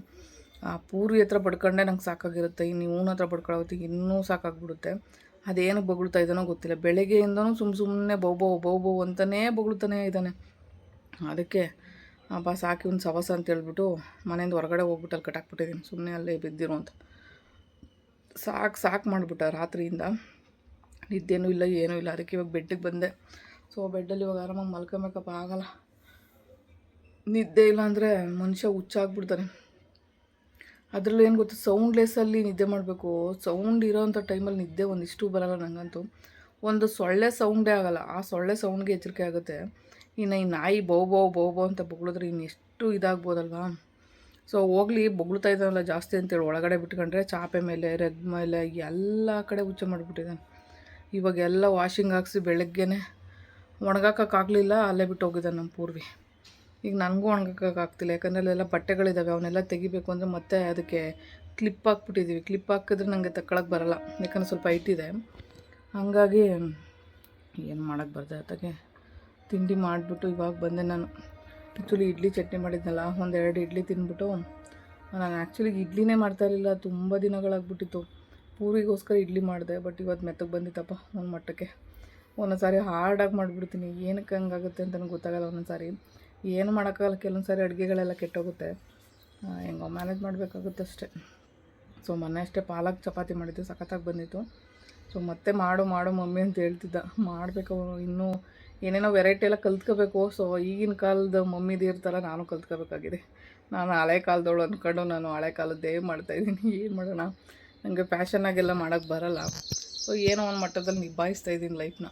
ಪೂರಿ ಹತ್ರ ಬಡ್ಕೊಂಡೆ ನಂಗೆ ಸಾಕಾಗಿರುತ್ತೆ, ಇನ್ನು ಇವನ ಹತ್ರ ಬಡ್ಕೊಳ್ಳೋತ್ತಿಗೆ ಇನ್ನೂ ಸಾಕಾಗ್ಬಿಡುತ್ತೆ. ಅದೇನು ಬೊಗಳ್ತಾ ಇದ್ದಾನೋ ಗೊತ್ತಿಲ್ಲ. ಬೆಳಗ್ಗೆಯಿಂದನೂ ಸುಮ್ಮನೆ ಬೌ ಅಂತಲೇ ಬೊಗಳ್ತಾನೇ ಇದ್ದಾನೆ. ಅದಕ್ಕೆ ಅಪ್ಪ ಸಾಕಿ ಒಂದು ಸವಸ ಅಂತ ಹೇಳ್ಬಿಟ್ಟು ಮನೆಯಿಂದ ಹೊರಗಡೆ ಹೋಗ್ಬಿಟ್ಟು ಅಲ್ಲಿ ಕಟ್ಟಾಕ್ಬಿಟ್ಟಿದ್ದೀನಿ, ಸುಮ್ಮನೆ ಅಲ್ಲೇ ಬಿದ್ದಿರೋ ಅಂತ. ಸಾಕು ಮಾಡಿಬಿಟ್ಟ ರಾತ್ರಿಯಿಂದ. ನಿದ್ದೆನೂ ಇಲ್ಲ, ಏನೂ ಇಲ್ಲ. ಅದಕ್ಕೆ ಇವಾಗ ಬೆಡ್ಡಿಗೆ ಬಂದೆ. ಸೊ ಬೆಡ್ಡಲ್ಲಿ ಇವಾಗ ಆರಾಮಾಗಿ ಮಲ್ಕೊಬೇಕಪ್ಪ, ಆಗಲ್ಲ. ನಿದ್ದೆ ಇಲ್ಲ ಅಂದರೆ ಮನುಷ್ಯ ಹುಚ್ಚಾಗ್ಬಿಡ್ತಾನೆ. ಅದರಲ್ಲೂ ಏನು ಗೊತ್ತು, ಸೌಂಡ್ಲೆಸ್ಸಲ್ಲಿ ನಿದ್ದೆ ಮಾಡಬೇಕು. ಸೌಂಡ್ ಇರೋವಂಥ ಟೈಮಲ್ಲಿ ನಿದ್ದೆ ಒಂದಿಷ್ಟು ಬರೋಲ್ಲ ನನಗಂತೂ. ಒಂದು ಸೊಳ್ಳೆ ಸೌಂಡೇ ಆಗೋಲ್ಲ, ಆ ಸೊಳ್ಳೆ ಸೌಂಡ್ಗೆ ಎಚ್ಚರಿಕೆ ಆಗುತ್ತೆ. ಇನ್ನು ಈ ನಾಯಿ ಬೌ ಅಂತ ಬೊಗಳಿದ್ರೆ ಇನ್ನೆಷ್ಟು ಇದಾಗ್ಬೋದಲ್ವಾ. ಸೊ ಹೋಗ್ಲಿ, ಬೊಗಳ್ತಾ ಇದ್ದಾನಲ್ಲ ಜಾಸ್ತಿ ಅಂತೇಳಿ ಒಳಗಡೆ ಬಿಟ್ಕೊಂಡ್ರೆ ಚಾಪೆ ಮೇಲೆ, ರೆಗ್ ಮೇಲೆ ಎಲ್ಲ ಕಡೆ ಹುಚ್ಚ ಮಾಡಿಬಿಟ್ಟಿದ್ದಾನೆ. ಇವಾಗೆಲ್ಲ ವಾಷಿಂಗ್ ಹಾಕ್ಸಿ ಬೆಳಗ್ಗೆನೇ ಒಣಗಾಕೋಕ್ಕಾಗಲಿಲ್ಲ, ಅಲ್ಲೇ ಬಿಟ್ಟು ಹೋಗಿದ್ದಾನೆ ನಮ್ಮ ಪೂರ್ವಿ. ಈಗ ನನಗೂ ಒಣಗಾಕೋಕ್ಕಾಗ್ತಿಲ್ಲ, ಯಾಕಂದರೆ ಅಲ್ಲೆಲ್ಲ ಬಟ್ಟೆಗಳಿದ್ದಾವೆ, ಅವನ್ನೆಲ್ಲ ತೆಗಿಬೇಕು ಅಂದರೆ ಮತ್ತೆ ಅದಕ್ಕೆ ಕ್ಲಿಪ್ ಹಾಕ್ಬಿಟ್ಟಿದ್ದೀವಿ. ಕ್ಲಿಪ್ ಹಾಕಿದ್ರೆ ನನಗೆ ತಗೊಳಕ್ಕೆ ಬರೋಲ್ಲ, ಯಾಕಂದರೆ ಸ್ವಲ್ಪ ಹೈಟಿದೆ. ಹಾಗಾಗಿ ಏನು ಮಾಡೋಕ್ಕೆ ಬರ್ದೆ. ಅದಕ್ಕೆ ತಿಂಡಿ ಮಾಡಿಬಿಟ್ಟು ಇವಾಗ ಬಂದೆ ನಾನು. ಆ್ಯಕ್ಚುಲಿ ಇಡ್ಲಿ ಚಟ್ನಿ ಮಾಡಿದ್ನಲ್ಲ, 1-2 ಇಡ್ಲಿ ತಿಂದ್ಬಿಟ್ಟು, ನಾನು ಆ್ಯಕ್ಚುಲಿ ಇಡ್ಲಿನೇ ಮಾಡ್ತಾಯಿರಲಿಲ್ಲ, ತುಂಬ ದಿನಗಳಾಗ್ಬಿಟ್ಟಿತ್ತು. ಪೂರಿಗೋಸ್ಕರ ಇಡ್ಲಿ ಮಾಡಿದೆ, ಬಟ್ ಇವತ್ತು ಮೆತ್ತಗೆ ಬಂದಿತ್ತಪ್ಪ ಒಂದು ಮಟ್ಟಕ್ಕೆ. ಒಂದೊಂದು ಸಾರಿ ಹಾರ್ಡಾಗಿ ಮಾಡಿಬಿಡ್ತೀನಿ, ಏನಕ್ಕೆ ಹಂಗಾಗುತ್ತೆ ಅಂತ ನನಗೆ ಗೊತ್ತಾಗಲ್ಲ. ಒಂದೊಂದು ಸಾರಿ ಏನು ಮಾಡೋಕ್ಕಾಗಲ್ಲ, ಕೆಲವೊಂದು ಸಾರಿ ಅಡುಗೆಗಳೆಲ್ಲ ಕೆಟ್ಟೋಗುತ್ತೆ, ಹೆಂಗೋ ಮ್ಯಾನೇಜ್ ಮಾಡಬೇಕಾಗುತ್ತೆ ಅಷ್ಟೇ. ಸೊ ಮೊನ್ನೆ ಅಷ್ಟೇ ಪಾಲಕ್ ಚಪಾತಿ ಮಾಡಿದ್ದು, ಸಖತ್ತಾಗಿ ಬಂದಿತ್ತು. ಸೊ ಮತ್ತೆ ಮಾಡು ಮಮ್ಮಿ ಅಂತ ಹೇಳ್ತಿದ್ದ, ಮಾಡಬೇಕು ಇನ್ನೂ ಏನೇನೋ ವೆರೈಟಿ ಎಲ್ಲ ಕಲ್ತ್ಕೋಬೇಕು. ಸೊ ಈಗಿನ ಕಾಲದ ಮಮ್ಮಿದು ಇರ್ತಾರ, ನಾನು ಕಲ್ತ್ಕೋಬೇಕಾಗಿದೆ. ನಾನು ಹಳೆ ಕಾಲದವಳು ಅಂದ್ಕೊಂಡು ನಾನು ಹಳೆ ಕಾಲದ್ದೇ ಮಾಡ್ತಾಯಿದ್ದೀನಿ. ಏನು ಮಾಡೋಣ, ನನಗೆ ಫ್ಯಾಷನಾಗೆಲ್ಲ ಮಾಡೋಕ್ಕೆ ಬರೋಲ್ಲ. ಸೊ ಏನೋ ಒಂದು ಮಟ್ಟದಲ್ಲಿ ನಿಭಾಯಿಸ್ತಾಯಿದ್ದೀನಿ ಲೈಫ್ನ.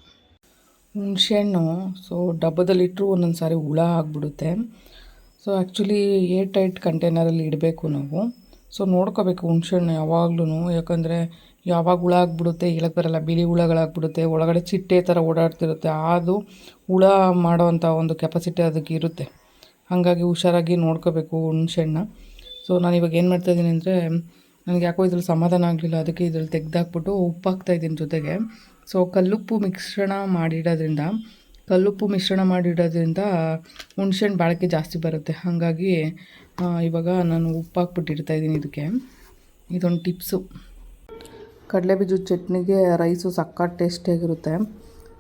ಹುಣಸೆಹಣ್ಣು ಸೊ ಡಬ್ಬದಲ್ಲಿಟ್ಟರು ಒಂದೊಂದು ಸಾರಿ ಹುಳ ಆಗಿಬಿಡುತ್ತೆ. ಸೊ ಆ್ಯಕ್ಚುಲಿ ಏರ್ ಟೈಟ್ ಕಂಟೈನರಲ್ಲಿ ಇಡಬೇಕು ನಾವು. ಸೊ ನೋಡ್ಕೋಬೇಕು ಹುಣಸೆಹಣ್ಣು ಯಾವಾಗ್ಲೂ, ಯಾಕಂದರೆ ಯಾವಾಗ ಹುಳ ಆಗಿಬಿಡುತ್ತೆ ಹೇಳಕ್ಕೆ ಬರೋಲ್ಲ. ಬಿಳಿ ಹುಳಗಳಾಗ್ಬಿಡುತ್ತೆ, ಒಳಗಡೆ ಚಿಟ್ಟೆ ಥರ ಓಡಾಡ್ತಿರುತ್ತೆ, ಅದು ಹುಳ ಮಾಡೋವಂಥ ಒಂದು ಕೆಪಾಸಿಟಿ ಅದಕ್ಕೆ ಇರುತ್ತೆ. ಹಾಗಾಗಿ ಹುಷಾರಾಗಿ ನೋಡ್ಕೋಬೇಕು ಹುಣಸೆಹಣ್ಣ. ಸೊ ನಾನು ಇವಾಗ ಏನು ಮಾಡ್ತಾಯಿದ್ದೀನಿ ಅಂದರೆ, ನನಗೆ ಯಾಕೋ ಇದ್ರಲ್ಲಿ ಸಮಾಧಾನ ಆಗಲಿಲ್ಲ, ಅದಕ್ಕೆ ಇದ್ರಲ್ಲಿ ತೆಗೆದಾಕ್ಬಿಟ್ಟು ಉಪ್ಪು ಹಾಕ್ತಾಯಿದ್ದೀನಿ ಜೊತೆಗೆ. ಸೊ ಕಲ್ಲುಪ್ಪು ಮಿಶ್ರಣ ಮಾಡಿಡೋದ್ರಿಂದ ಹುಣಸೆಹಣ್ಣು ಬಾಳಿಕೆ ಜಾಸ್ತಿ ಬರುತ್ತೆ. ಹಾಗಾಗಿ ಇವಾಗ ನಾನು ಉಪ್ಪು ಹಾಕ್ಬಿಟ್ಟಿರ್ತಾಯಿದ್ದೀನಿ ಇದಕ್ಕೆ. ಇದೊಂದು ಟಿಪ್ಸು. ಕಡಲೆಬೀಜದ ಚಟ್ನಿಗೆ ರೈಸು ಸಕ್ಕತ್ ಟೇಸ್ಟಿಯಾಗಿರುತ್ತೆ.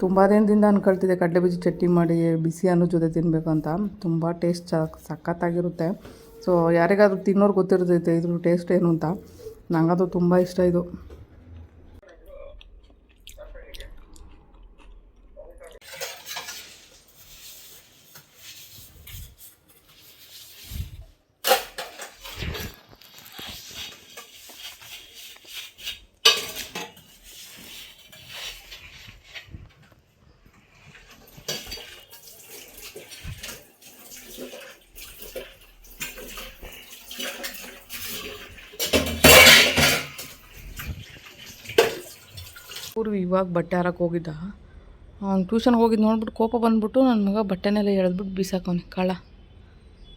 ತುಂಬ ದಿನದಿಂದ ಅಂದ್ಕೊಳ್ತಿದ್ದೆ ಕಡಲೆಬೀಜ ಚಟ್ನಿ ಮಾಡಿ ಬಿಸಿ ಅನ್ನೋ ಜೊತೆ ತಿನ್ನಬೇಕು ಅಂತ. ತುಂಬ ಟೇಸ್ಟ್ ಸಕ್ಕತ್ತಾಗಿರುತ್ತೆ. ಸೊ ಯಾರಿಗಾದ್ರೂ ತಿನ್ನೋರು ಗೊತ್ತಿರ್ತೈತೆ ಇದ್ರ ಟೇಸ್ಟ್ ಏನು ಅಂತ. ನನಗದು ತುಂಬ ಇಷ್ಟ ಇದು. ಪೂರ್ವಿ ಇವಾಗ ಬಟ್ಟೆ ಹಾರಕ್ಕೆ ಹೋಗಿದ್ದ. ಅವ್ನು ಟ್ಯೂಷನ್ಗೆ ಹೋಗಿದ್ದು ನೋಡ್ಬಿಟ್ಟು ಕೋಪ ಬಂದುಬಿಟ್ಟು ನನ್ನ ಮಗ ಬಟ್ಟೆನೆಲ್ಲ ಎಳೆದ್ಬಿಟ್ಟು ಬಿಸಾಕವನೆ ಕಳ್ಳ.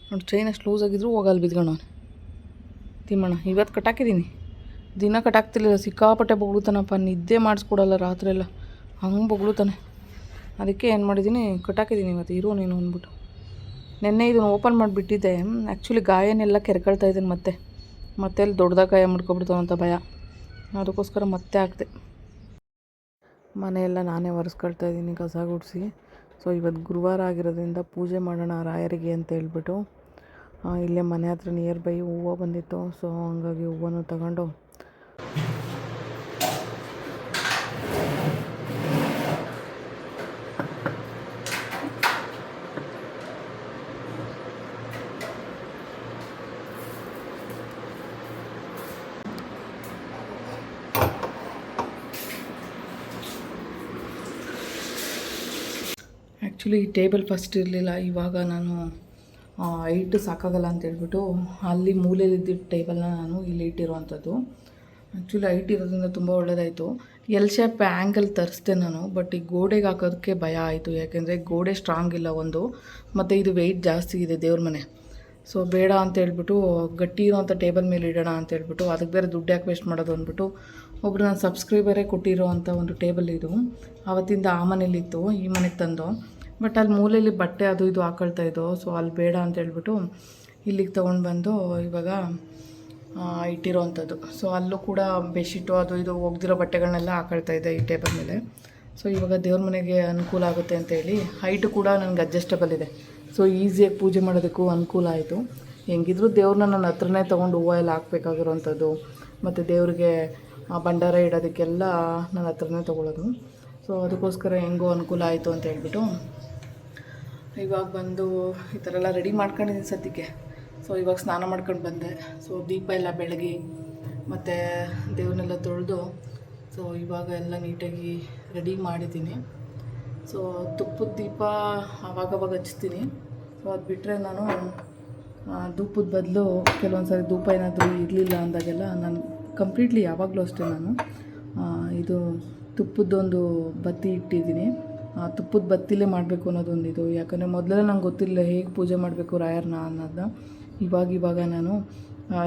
ನೋಡಿ ಚೈನ್ ಅಷ್ಟು ಲೂಸ್ ಆಗಿದ್ರು ಹೋಗಲ್ಲಿ ಬಿದ್ಕೊಂಡವನೆ. ತಿಮ್ಮಣ್ಣ ಇವತ್ತು ಕಟ್ಟಾಕಿದ್ದೀನಿ, ದಿನ ಕಟ್ಟಾಕ್ತಿರ್ಲಿಲ್ಲ. ಸಿಕ್ಕಾಪಟ್ಟೆ ಬೊಗಳುತ್ತಾನಪ್ಪ, ನಿದ್ದೆ ಮಾಡಿಸ್ಕೊಡಲ್ಲ ರಾತ್ರಿ ಎಲ್ಲ, ಹಂಗೆ ಬೊಗಳುತ್ತಾನೆ. ಅದಕ್ಕೆ ಏನು ಮಾಡಿದ್ದೀನಿ, ಕಟ್ಟಾಕಿದ್ದೀನಿ ಇವತ್ತು ಇರೋ ನೀನು ಅಂದ್ಬಿಟ್ಟು. ನೆನ್ನೆ ಇದನ್ನು ಓಪನ್ ಮಾಡಿಬಿಟ್ಟಿದ್ದೆ. ಆ್ಯಕ್ಚುಲಿ ಗಾಯನೆಲ್ಲ ಕೆರ್ಕೊಳ್ತಾ ಇದ್ದೀನಿ, ಮತ್ತೆ ಅಲ್ಲಿ ದೊಡ್ಡದಾಗ ಗಾಯ ಮಾಡ್ಕೊಬಿಡ್ತಾವಂತ ಭಯ, ಅದಕ್ಕೋಸ್ಕರ ಮತ್ತೆ ಹಾಕ್ದೆ. ಮನೆಯೆಲ್ಲ ನಾನೇ ಒರೆಸ್ಕೊಳ್ತಾ ಇದ್ದೀನಿ ಕಸ ಗುಡಿಸಿ. ಸೊ ಇವತ್ತು ಗುರುವಾರ ಆಗಿರೋದ್ರಿಂದ ಪೂಜೆ ಮಾಡೋಣ ರಾಯರಿಗೆ ಅಂತ ಹೇಳ್ಬಿಟ್ಟು ಇಲ್ಲೇ ಮನೆ ಹತ್ರ ನಿಯರ್ ಬೈ ಹೂವು ಬಂದಿತ್ತು. ಸೊ ಹಂಗಾಗಿ ಹೂವನ್ನು ತಗೊಂಡು ಆ್ಯಕ್ಚುಲಿ ಟೇಬಲ್ ಫಸ್ಟ್ ಇರಲಿಲ್ಲ, ಇವಾಗ ನಾನು ಹೈಟ್ ಸಾಕಾಗಲ್ಲ ಅಂತ ಹೇಳ್ಬಿಟ್ಟು ಅಲ್ಲಿ ಮೂಲೆಯಲ್ಲಿದ್ದಿದ್ದ ಟೇಬಲ್ನ ನಾನು ಇಲ್ಲಿ ಇಟ್ಟಿರುವಂಥದ್ದು. ಆ್ಯಕ್ಚುಲಿ ಹೈಟ್ ಇರೋದ್ರಿಂದ ತುಂಬ ಒಳ್ಳೆಯದಾಯಿತು. ಎಲ್ ಶೇಪ್ ಆ್ಯಂಗಲ್ ತರಿಸ್ದೆ ನಾನು, ಬಟ್ ಈ ಗೋಡೆಗೆ ಹಾಕೋದಕ್ಕೆ ಭಯ ಆಯಿತು. ಯಾಕೆಂದರೆ ಗೋಡೆ ಸ್ಟ್ರಾಂಗ್ ಇಲ್ಲ ಒಂದು, ಮತ್ತು ಇದು ವೆಯ್ಟ್ ಜಾಸ್ತಿ ಇದೆ ದೇವ್ರ ಮನೆ. ಸೊ ಬೇಡ ಅಂತ ಹೇಳ್ಬಿಟ್ಟು ಗಟ್ಟಿ ಇರೋವಂಥ ಟೇಬಲ್ ಮೇಲೆ ಇಡೋಣ ಅಂತ ಹೇಳ್ಬಿಟ್ಟು, ಅದಕ್ಕೆ ಬೇರೆ ದುಡ್ಡು ಯಾಕೆ ವೇಸ್ಟ್ ಮಾಡೋದು ಅಂದ್ಬಿಟ್ಟು ಒಬ್ಬರು ನನ್ನ ಸಬ್ಸ್ಕ್ರೈಬರೇ ಕೊಟ್ಟಿರೋ ಅಂಥ ಒಂದು ಟೇಬಲ್ ಇದು. ಆವತ್ತಿಂದ ಆ ಮನೇಲಿತ್ತು, ಈ ಮನೆಗೆ ತಂದು. ಬಟ್ ಅಲ್ಲಿ ಮೂಲೆಯಲ್ಲಿ ಬಟ್ಟೆ ಅದು ಇದು ಹಾಕೊಳ್ತಾ ಇದ್ದೋ, ಸೊ ಅಲ್ಲಿ ಬೇಡ ಅಂತ ಹೇಳ್ಬಿಟ್ಟು ಇಲ್ಲಿಗೆ ತೊಗೊಂಡು ಬಂದು ಇವಾಗ ಇಟ್ಟಿರೋವಂಥದ್ದು. ಸೊ ಅಲ್ಲೂ ಕೂಡ ಬೆಡ್ಶೀಟು ಅದು ಇದು ಒಗ್ದಿರೋ ಬಟ್ಟೆಗಳನ್ನೆಲ್ಲ ಹಾಕೊಳ್ತಾ ಇದ್ದೆ ಈ ಟೇಬಲ್ ಮೇಲೆ. ಸೊ ಇವಾಗ ದೇವ್ರ ಮನೆಗೆ ಅನುಕೂಲ ಆಗುತ್ತೆ ಅಂತೇಳಿ, ಹೈಟು ಕೂಡ ನನಗೆ ಅಡ್ಜಸ್ಟಬಲ್ ಇದೆ. ಸೊ ಈಸಿಯಾಗಿ ಪೂಜೆ ಮಾಡೋದಕ್ಕೂ ಅನುಕೂಲ ಆಯಿತು. ಹೆಂಗಿದ್ರು ದೇವ್ರನ್ನ ನನ್ನ ಹತ್ರನೇ ತೊಗೊಂಡು ಹೂವು ಎಲ್ಲ ಹಾಕ್ಬೇಕಾಗಿರೋವಂಥದ್ದು, ಮತ್ತು ದೇವ್ರಿಗೆ ಭಂಡಾರ ಇಡೋದಕ್ಕೆಲ್ಲ ನನ್ನ ಹತ್ರನೇ ತೊಗೊಳ್ಳೋದು. ಸೊ ಅದಕ್ಕೋಸ್ಕರ ಹೆಂಗೋ ಅನುಕೂಲ ಆಯಿತು ಅಂತ ಹೇಳ್ಬಿಟ್ಟು ಇವಾಗ ಬಂದು ಈ ಥರ ಎಲ್ಲ ರೆಡಿ ಮಾಡ್ಕೊಂಡಿದ್ದೀನಿ ಸದ್ಯಕ್ಕೆ. ಸೊ ಇವಾಗ ಸ್ನಾನ ಮಾಡ್ಕೊಂಡು ಬಂದೆ. ಸೊ ದೀಪ ಎಲ್ಲ ಬೆಳಗಿ ಮತ್ತು ದೇವ್ರನ್ನೆಲ್ಲ ತೊಳೆದು, ಸೊ ಇವಾಗ ಎಲ್ಲ ನೀಟಾಗಿ ರೆಡಿ ಮಾಡಿದ್ದೀನಿ. ಸೊ ತುಪ್ಪದ ದೀಪ ಆವಾಗವಾಗ ಹಚ್ತೀನಿ. ಸೊ ಅದು ಬಿಟ್ಟರೆ ನಾನು ಧೂಪದ ಬದಲು ಕೆಲವೊಂದು ಸಾರಿ ಧೂಪ ಏನಾದರೂ ಇರಲಿಲ್ಲ ಅಂದಾಗೆಲ್ಲ ನಾನು ಕಂಪ್ಲೀಟ್ಲಿ ಯಾವಾಗಲೂ ಅಷ್ಟೇ ನಾನು ಇದು ತುಪ್ಪದ್ದೊಂದು ಬತ್ತಿ ಇಟ್ಟಿದ್ದೀನಿ. ತುಪ್ಪದ ಬತ್ತಿಲೇ ಮಾಡಬೇಕು ಅನ್ನೋದೊಂದು ಇದು. ಯಾಕಂದರೆ ಮೊದಲೆಲ್ಲ ನಂಗೆ ಗೊತ್ತಿರಲಿಲ್ಲ ಹೇಗೆ ಪೂಜೆ ಮಾಡಬೇಕು ರಾಯರನ್ನ ಅನ್ನೋದನ್ನ. ಇವಾಗ ನಾನು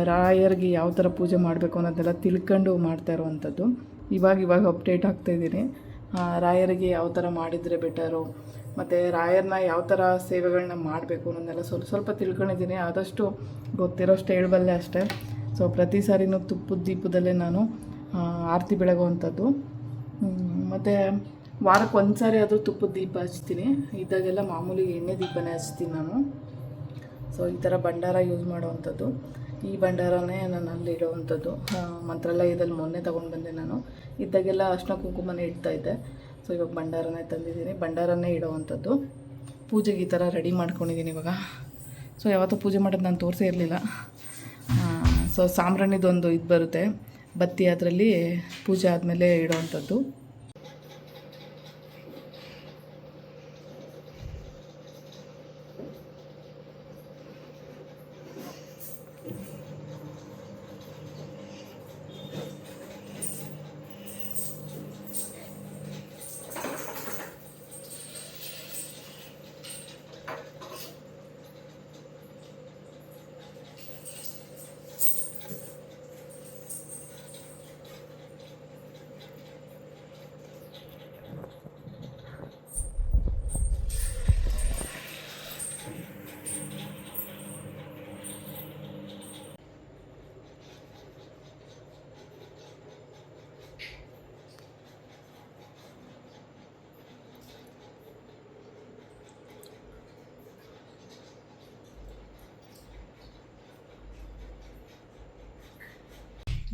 ರಾಯರಿಗೆ ಯಾವ ಥರ ಪೂಜೆ ಮಾಡಬೇಕು ಅನ್ನೋದೆಲ್ಲ ತಿಳ್ಕೊಂಡು ಮಾಡ್ತಾ ಇರೋವಂಥದ್ದು. ಇವಾಗ ಅಪ್ಡೇಟ್ ಆಗ್ತಾಯಿದ್ದೀನಿ. ರಾಯರಿಗೆ ಯಾವ ಥರ ಮಾಡಿದರೆ ಬೆಟರು, ಮತ್ತು ರಾಯರನ್ನ ಯಾವ ಥರ ಸೇವೆಗಳನ್ನ ಮಾಡಬೇಕು ಅನ್ನೋದನ್ನೆಲ್ಲ ಸ್ವಲ್ಪ ತಿಳ್ಕೊಂಡಿದ್ದೀನಿ. ಆದಷ್ಟು ಗೊತ್ತಿರೋಷ್ಟು ಹೇಳಬಲ್ಲೆ ಅಷ್ಟೇ. ಸೊ ಪ್ರತಿ ಸಾರಿನೂ ತುಪ್ಪದ ದೀಪದಲ್ಲೇ ನಾನು ಆರತಿ ಬೆಳಗುವಂಥದ್ದು. ಮತ್ತು ವಾರಕ್ಕೆ ಒಂದು ಸಾರಿ ಆದರೂ ತುಪ್ಪದ ದೀಪ ಹಚ್ತೀನಿ. ಇದ್ದಾಗೆಲ್ಲ ಮಾಮೂಲಿ ಎಣ್ಣೆ ದೀಪನೇ ಹಚ್ತೀನಿ ನಾನು. ಸೊ ಈ ಥರ ಭಂಡಾರ ಯೂಸ್ ಮಾಡೋವಂಥದ್ದು. ಈ ಭಂಡಾರನೇ ನಾನು ಅಲ್ಲಿ ಇಡೋವಂಥದ್ದು. ಮಂತ್ರಾಲಯದಲ್ಲಿ ಮೊನ್ನೆ ತೊಗೊಂಡು ಬಂದೆ ನಾನು. ಇದ್ದಾಗೆಲ್ಲ ಅರ್ಶಿನ ಕುಂಕುಮನೇ ಇಡ್ತಾಯಿದ್ದೆ. ಸೊ ಇವಾಗ ಭಂಡಾರನೇ ತಂದಿದ್ದೀನಿ, ಭಂಡಾರನೇ ಇಡೋವಂಥದ್ದು. ಪೂಜೆಗೆ ಈ ಥರ ರೆಡಿ ಮಾಡ್ಕೊಂಡಿದ್ದೀನಿ ಇವಾಗ. ಸೊ ಯಾವತ್ತೂ ಪೂಜೆ ಮಾಡೋದು ನಾನು ತೋರಿಸೇ ಇರಲಿಲ್ಲ. ಸೊ ಸಾಂಬ್ರಾಣಿದೊಂದು ಇದು ಬರುತ್ತೆ ಬತ್ತಿ, ಅದರಲ್ಲಿ ಪೂಜೆ ಆದಮೇಲೆ ಇಡೋವಂಥದ್ದು.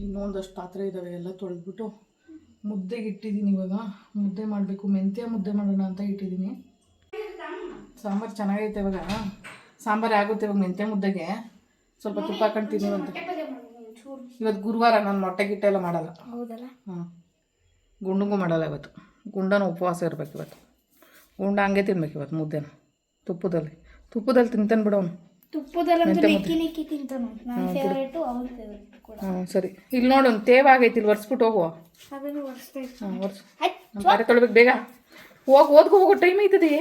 ಇನ್ನೊಂದಷ್ಟು ಪಾತ್ರೆ ಇದ್ದಾವೆ, ಎಲ್ಲ ತೊಳೆದ್ಬಿಟ್ಟು ಮುದ್ದೆಗೆ ಇಟ್ಟಿದ್ದೀನಿ. ಇವಾಗ ಮುದ್ದೆ ಮಾಡಬೇಕು, ಮೆಂತ್ಯ ಮುದ್ದೆ ಮಾಡೋಣ ಅಂತ ಇಟ್ಟಿದ್ದೀನಿ. ಸಾಂಬಾರು ಚೆನ್ನಾಗೈತೆ ಇವಾಗ, ಸಾಂಬಾರು ಆಗುತ್ತೆ ಇವಾಗ ಮೆಂತ್ಯ ಮುದ್ದೆಗೆ. ಸ್ವಲ್ಪ ತುಪ್ಪ ಹಾಕೊಂತೀನಿ ಅಂತ. ಇವತ್ತು ಗುರುವಾರ, ನಾನು ಮೊಟ್ಟೆ ಗಿಟ್ಟೆ ಎಲ್ಲ ಮಾಡಲ್ಲ. ಗುಂಡಂಗೂ ಮಾಡಲ್ಲ ಇವತ್ತು. ಗುಂಡನ ಉಪವಾಸ ಇರಬೇಕು ಇವತ್ತು. ಗುಂಡ ಹಂಗೆ ತಿನ್ಬೇಕು ಇವತ್ತು ಮುದ್ದೆನ ತುಪ್ಪದಲ್ಲಿ ತಿಂತಾನೆ ಬಿಡೋನು. ಸರಿ, ಇಲ್ಲಿ ನೋಡು ತೇವ ಆಗೈತಿ, ಇಲ್ಲಿ ಒರೆಸ್ಬಿಟ್ಟು ಹೋಗುವ. ಬಾರೆ ತೊಳ್ಬೇಕು ಬೇಗ. ಹೋಗು ಟೈಮ್ ಐತದೆ.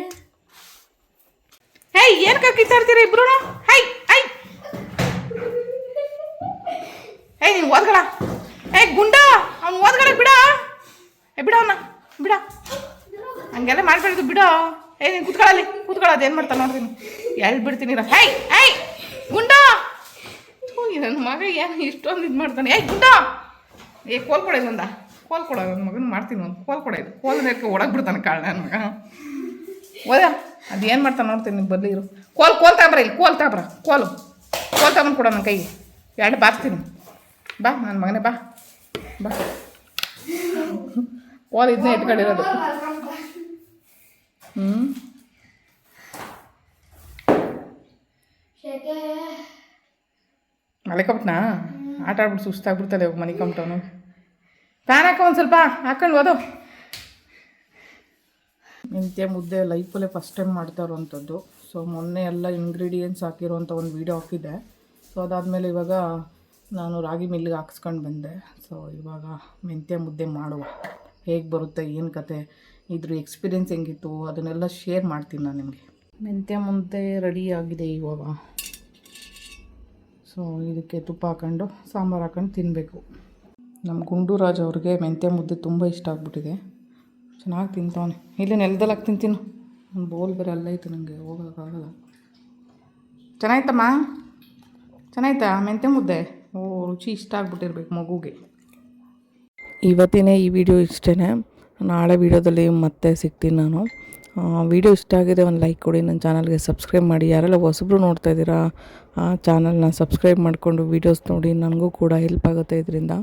ಹೇ ಏನ್ ಕಿತ್ತಾಡ್ತೀರ ಇಬ್ರು? ಹೈ ಹೈ ಹೇ ನೀನು ಓದ್ಗಳ. ಹೇ ಗುಂಡ, ಅವ್ನು ಓದ್ಗಳ ಬಿಡ. ಬಿಡ ಅವನ್ನ ಬಿಡ, ಹಂಗೆಲ್ಲ ಮಾಡ್ಬೇಡ್ದು ಬಿಡೋ. ನೀನು ಕೂತ್ಕೊಳ್ಳೋದು ಏನು ಮಾಡ್ತಾನೆ ನೋಡ್ತೀನಿ, ಬಿಡ್ತೀನಿ. ಹೈ ಹೈ ಗುಂಡ, ನನ್ನ ಮಗ ಏನು ಇಷ್ಟೊಂದು ಇದು ಮಾಡ್ತಾನೆ. ಗುಂಡ, ಕೋಲ್ ಕೊಡೋದು ಒಂದ, ಕೋಲ್ ಕೊಡೋದು ನನ್ನ ಮಗನ ಮಾಡ್ತೀನಿ. ಒಂದು ಕೋಲ್ ಕೊಡೋದು, ಕೋಲ್ ನೆಕ್ಕ ಒಡಗ್ಬಿಡ್ತಾನೆ ಕಾಳ ನನ್ನ ಮಗ. ಓದ ಅದು ಏನು ಮಾಡ್ತಾನೆ ನೋಡ್ತೀನಿ. ನೀವು ಬರಲಿ ಇರು. ಕೋಲ್ ತಗೊಂಬ್ರ, ಇಲ್ಲಿ ಕೋಲ್ ತಗೊಂಡು ಕೊಡೋ ನನ್ನ ಕೈಗೆ. ಎರಡು ಬಾರ್ತೀನಿ ಬಾ ನನ್ನ ಮಗನೇ, ಬಾ ಕೋಲ್ ಇದನ್ನೇ ಇಟ್ಕೊಂಡಿರೋದು. ಮಲಿಕೊಬಿಟ್ನಾ? ಆಟ ಆಡ್ಬಿಟ್ಟು ಸುಸ್ತಾಗ್ಬಿಡ್ತಲ್ಲ ಇವಾಗ ಮನಿಕೊಂಬಿಟ್ಟವನು. ಫ್ಯಾನ್ ಹಾಕೋ ಒಂದು ಸ್ವಲ್ಪ ಹಾಕೊಂಡು ಓದೋ. ಮೆಂತ್ಯ ಮುದ್ದೆ ಲೈಫಲ್ಲೇ ಫಸ್ಟ್ ಟೈಮ್ ಮಾಡ್ತಾ ಇರೋವಂಥದ್ದು. ಸೊ ಮೊನ್ನೆ ಎಲ್ಲ ಇಂಗ್ರೀಡಿಯೆಂಟ್ಸ್ ಹಾಕಿರೋವಂಥ ಒಂದು ವೀಡಿಯೋ ಹಾಕಿದ್ದೆ. ಸೊ ಅದಾದಮೇಲೆ ಇವಾಗ ನಾನು ರಾಗಿ ಮಿಲ್ಲಿಗೆ ಹಾಕ್ಸ್ಕೊಂಡು ಬಂದೆ. ಸೊ ಇವಾಗ ಮೆಂತ್ಯ ಮುದ್ದೆ ಮಾಡುವ, ಹೇಗೆ ಬರುತ್ತೆ, ಏನು ಕತೆ, ಇದ್ರ ಎಕ್ಸ್ಪೀರಿಯೆನ್ಸ್ ಹೆಂಗಿತ್ತು ಅದನ್ನೆಲ್ಲ ಶೇರ್ ಮಾಡ್ತೀನಿ ನಾನು ನಿಮಗೆ. ಮೆಂತ್ಯ ಮುದ್ದೆ ರೆಡಿ ಆಗಿದೆ ಇವಾಗ. ಸೊ ಇದಕ್ಕೆ ತುಪ್ಪ ಹಾಕೊಂಡು ಸಾಂಬಾರು ಹಾಕೊಂಡು ತಿನ್ನಬೇಕು. ನಮ್ಮ ಗುಂಡೂರಾಜ್ ಅವ್ರಿಗೆ ಮೆಂತ್ಯ ಮುದ್ದೆ ತುಂಬ ಇಷ್ಟ ಆಗ್ಬಿಟ್ಟಿದೆ. ಚೆನ್ನಾಗಿ ತಿಂತವನೆ. ಇಲ್ಲಿ ನೆಲದಲ್ಲಿ ಹಾಕಿ ತಿಂತೀನಿ. ಒಂದು ಬೋಲ್ ಬೇರೆ ಅಲ್ಲೈತೆ, ನನಗೆ ಹೋಗೋಕ್ಕಾಗಲ್ಲ. ಚೆನ್ನಾಯ್ತಮ್ಮ, ಚೆನ್ನಾಯ್ತಾ ಮೆಂತ್ಯ ಮುದ್ದೆ? ಓ, ರುಚಿ ಇಷ್ಟ ಆಗ್ಬಿಟ್ಟಿರ್ಬೇಕು ಮಗುಗೆ. ಇವತ್ತಿನ ಈ ವಿಡಿಯೋ ಇಷ್ಟೇ. ನಾಳೆ ವೀಡಿಯೋದಲ್ಲಿ ಮತ್ತೆ ಸಿಗ್ತೀನಿ ನಾನು. ವಿಡಿಯೋ ಇಷ್ಟ ಆಗಿದೆ ಒಂದು ಲೈಕ್ ಕೊಡಿ, ನನ್ನ ಚಾನಲ್ಗೆ ಸಬ್ಸ್ಕ್ರೈಬ್ ಮಾಡಿ. ಯಾರೆಲ್ಲ ಹೊಸಬ್ರು ನೋಡ್ತಾಯಿದ್ದೀರಾ ಆ ಚಾನಲ್ನ ಸಬ್ಸ್ಕ್ರೈಬ್ ಮಾಡಿಕೊಂಡು ವೀಡಿಯೋಸ್ ನೋಡಿ, ನನಗೂ ಕೂಡ ಹೆಲ್ಪ್ ಆಗುತ್ತೆ ಇದರಿಂದ.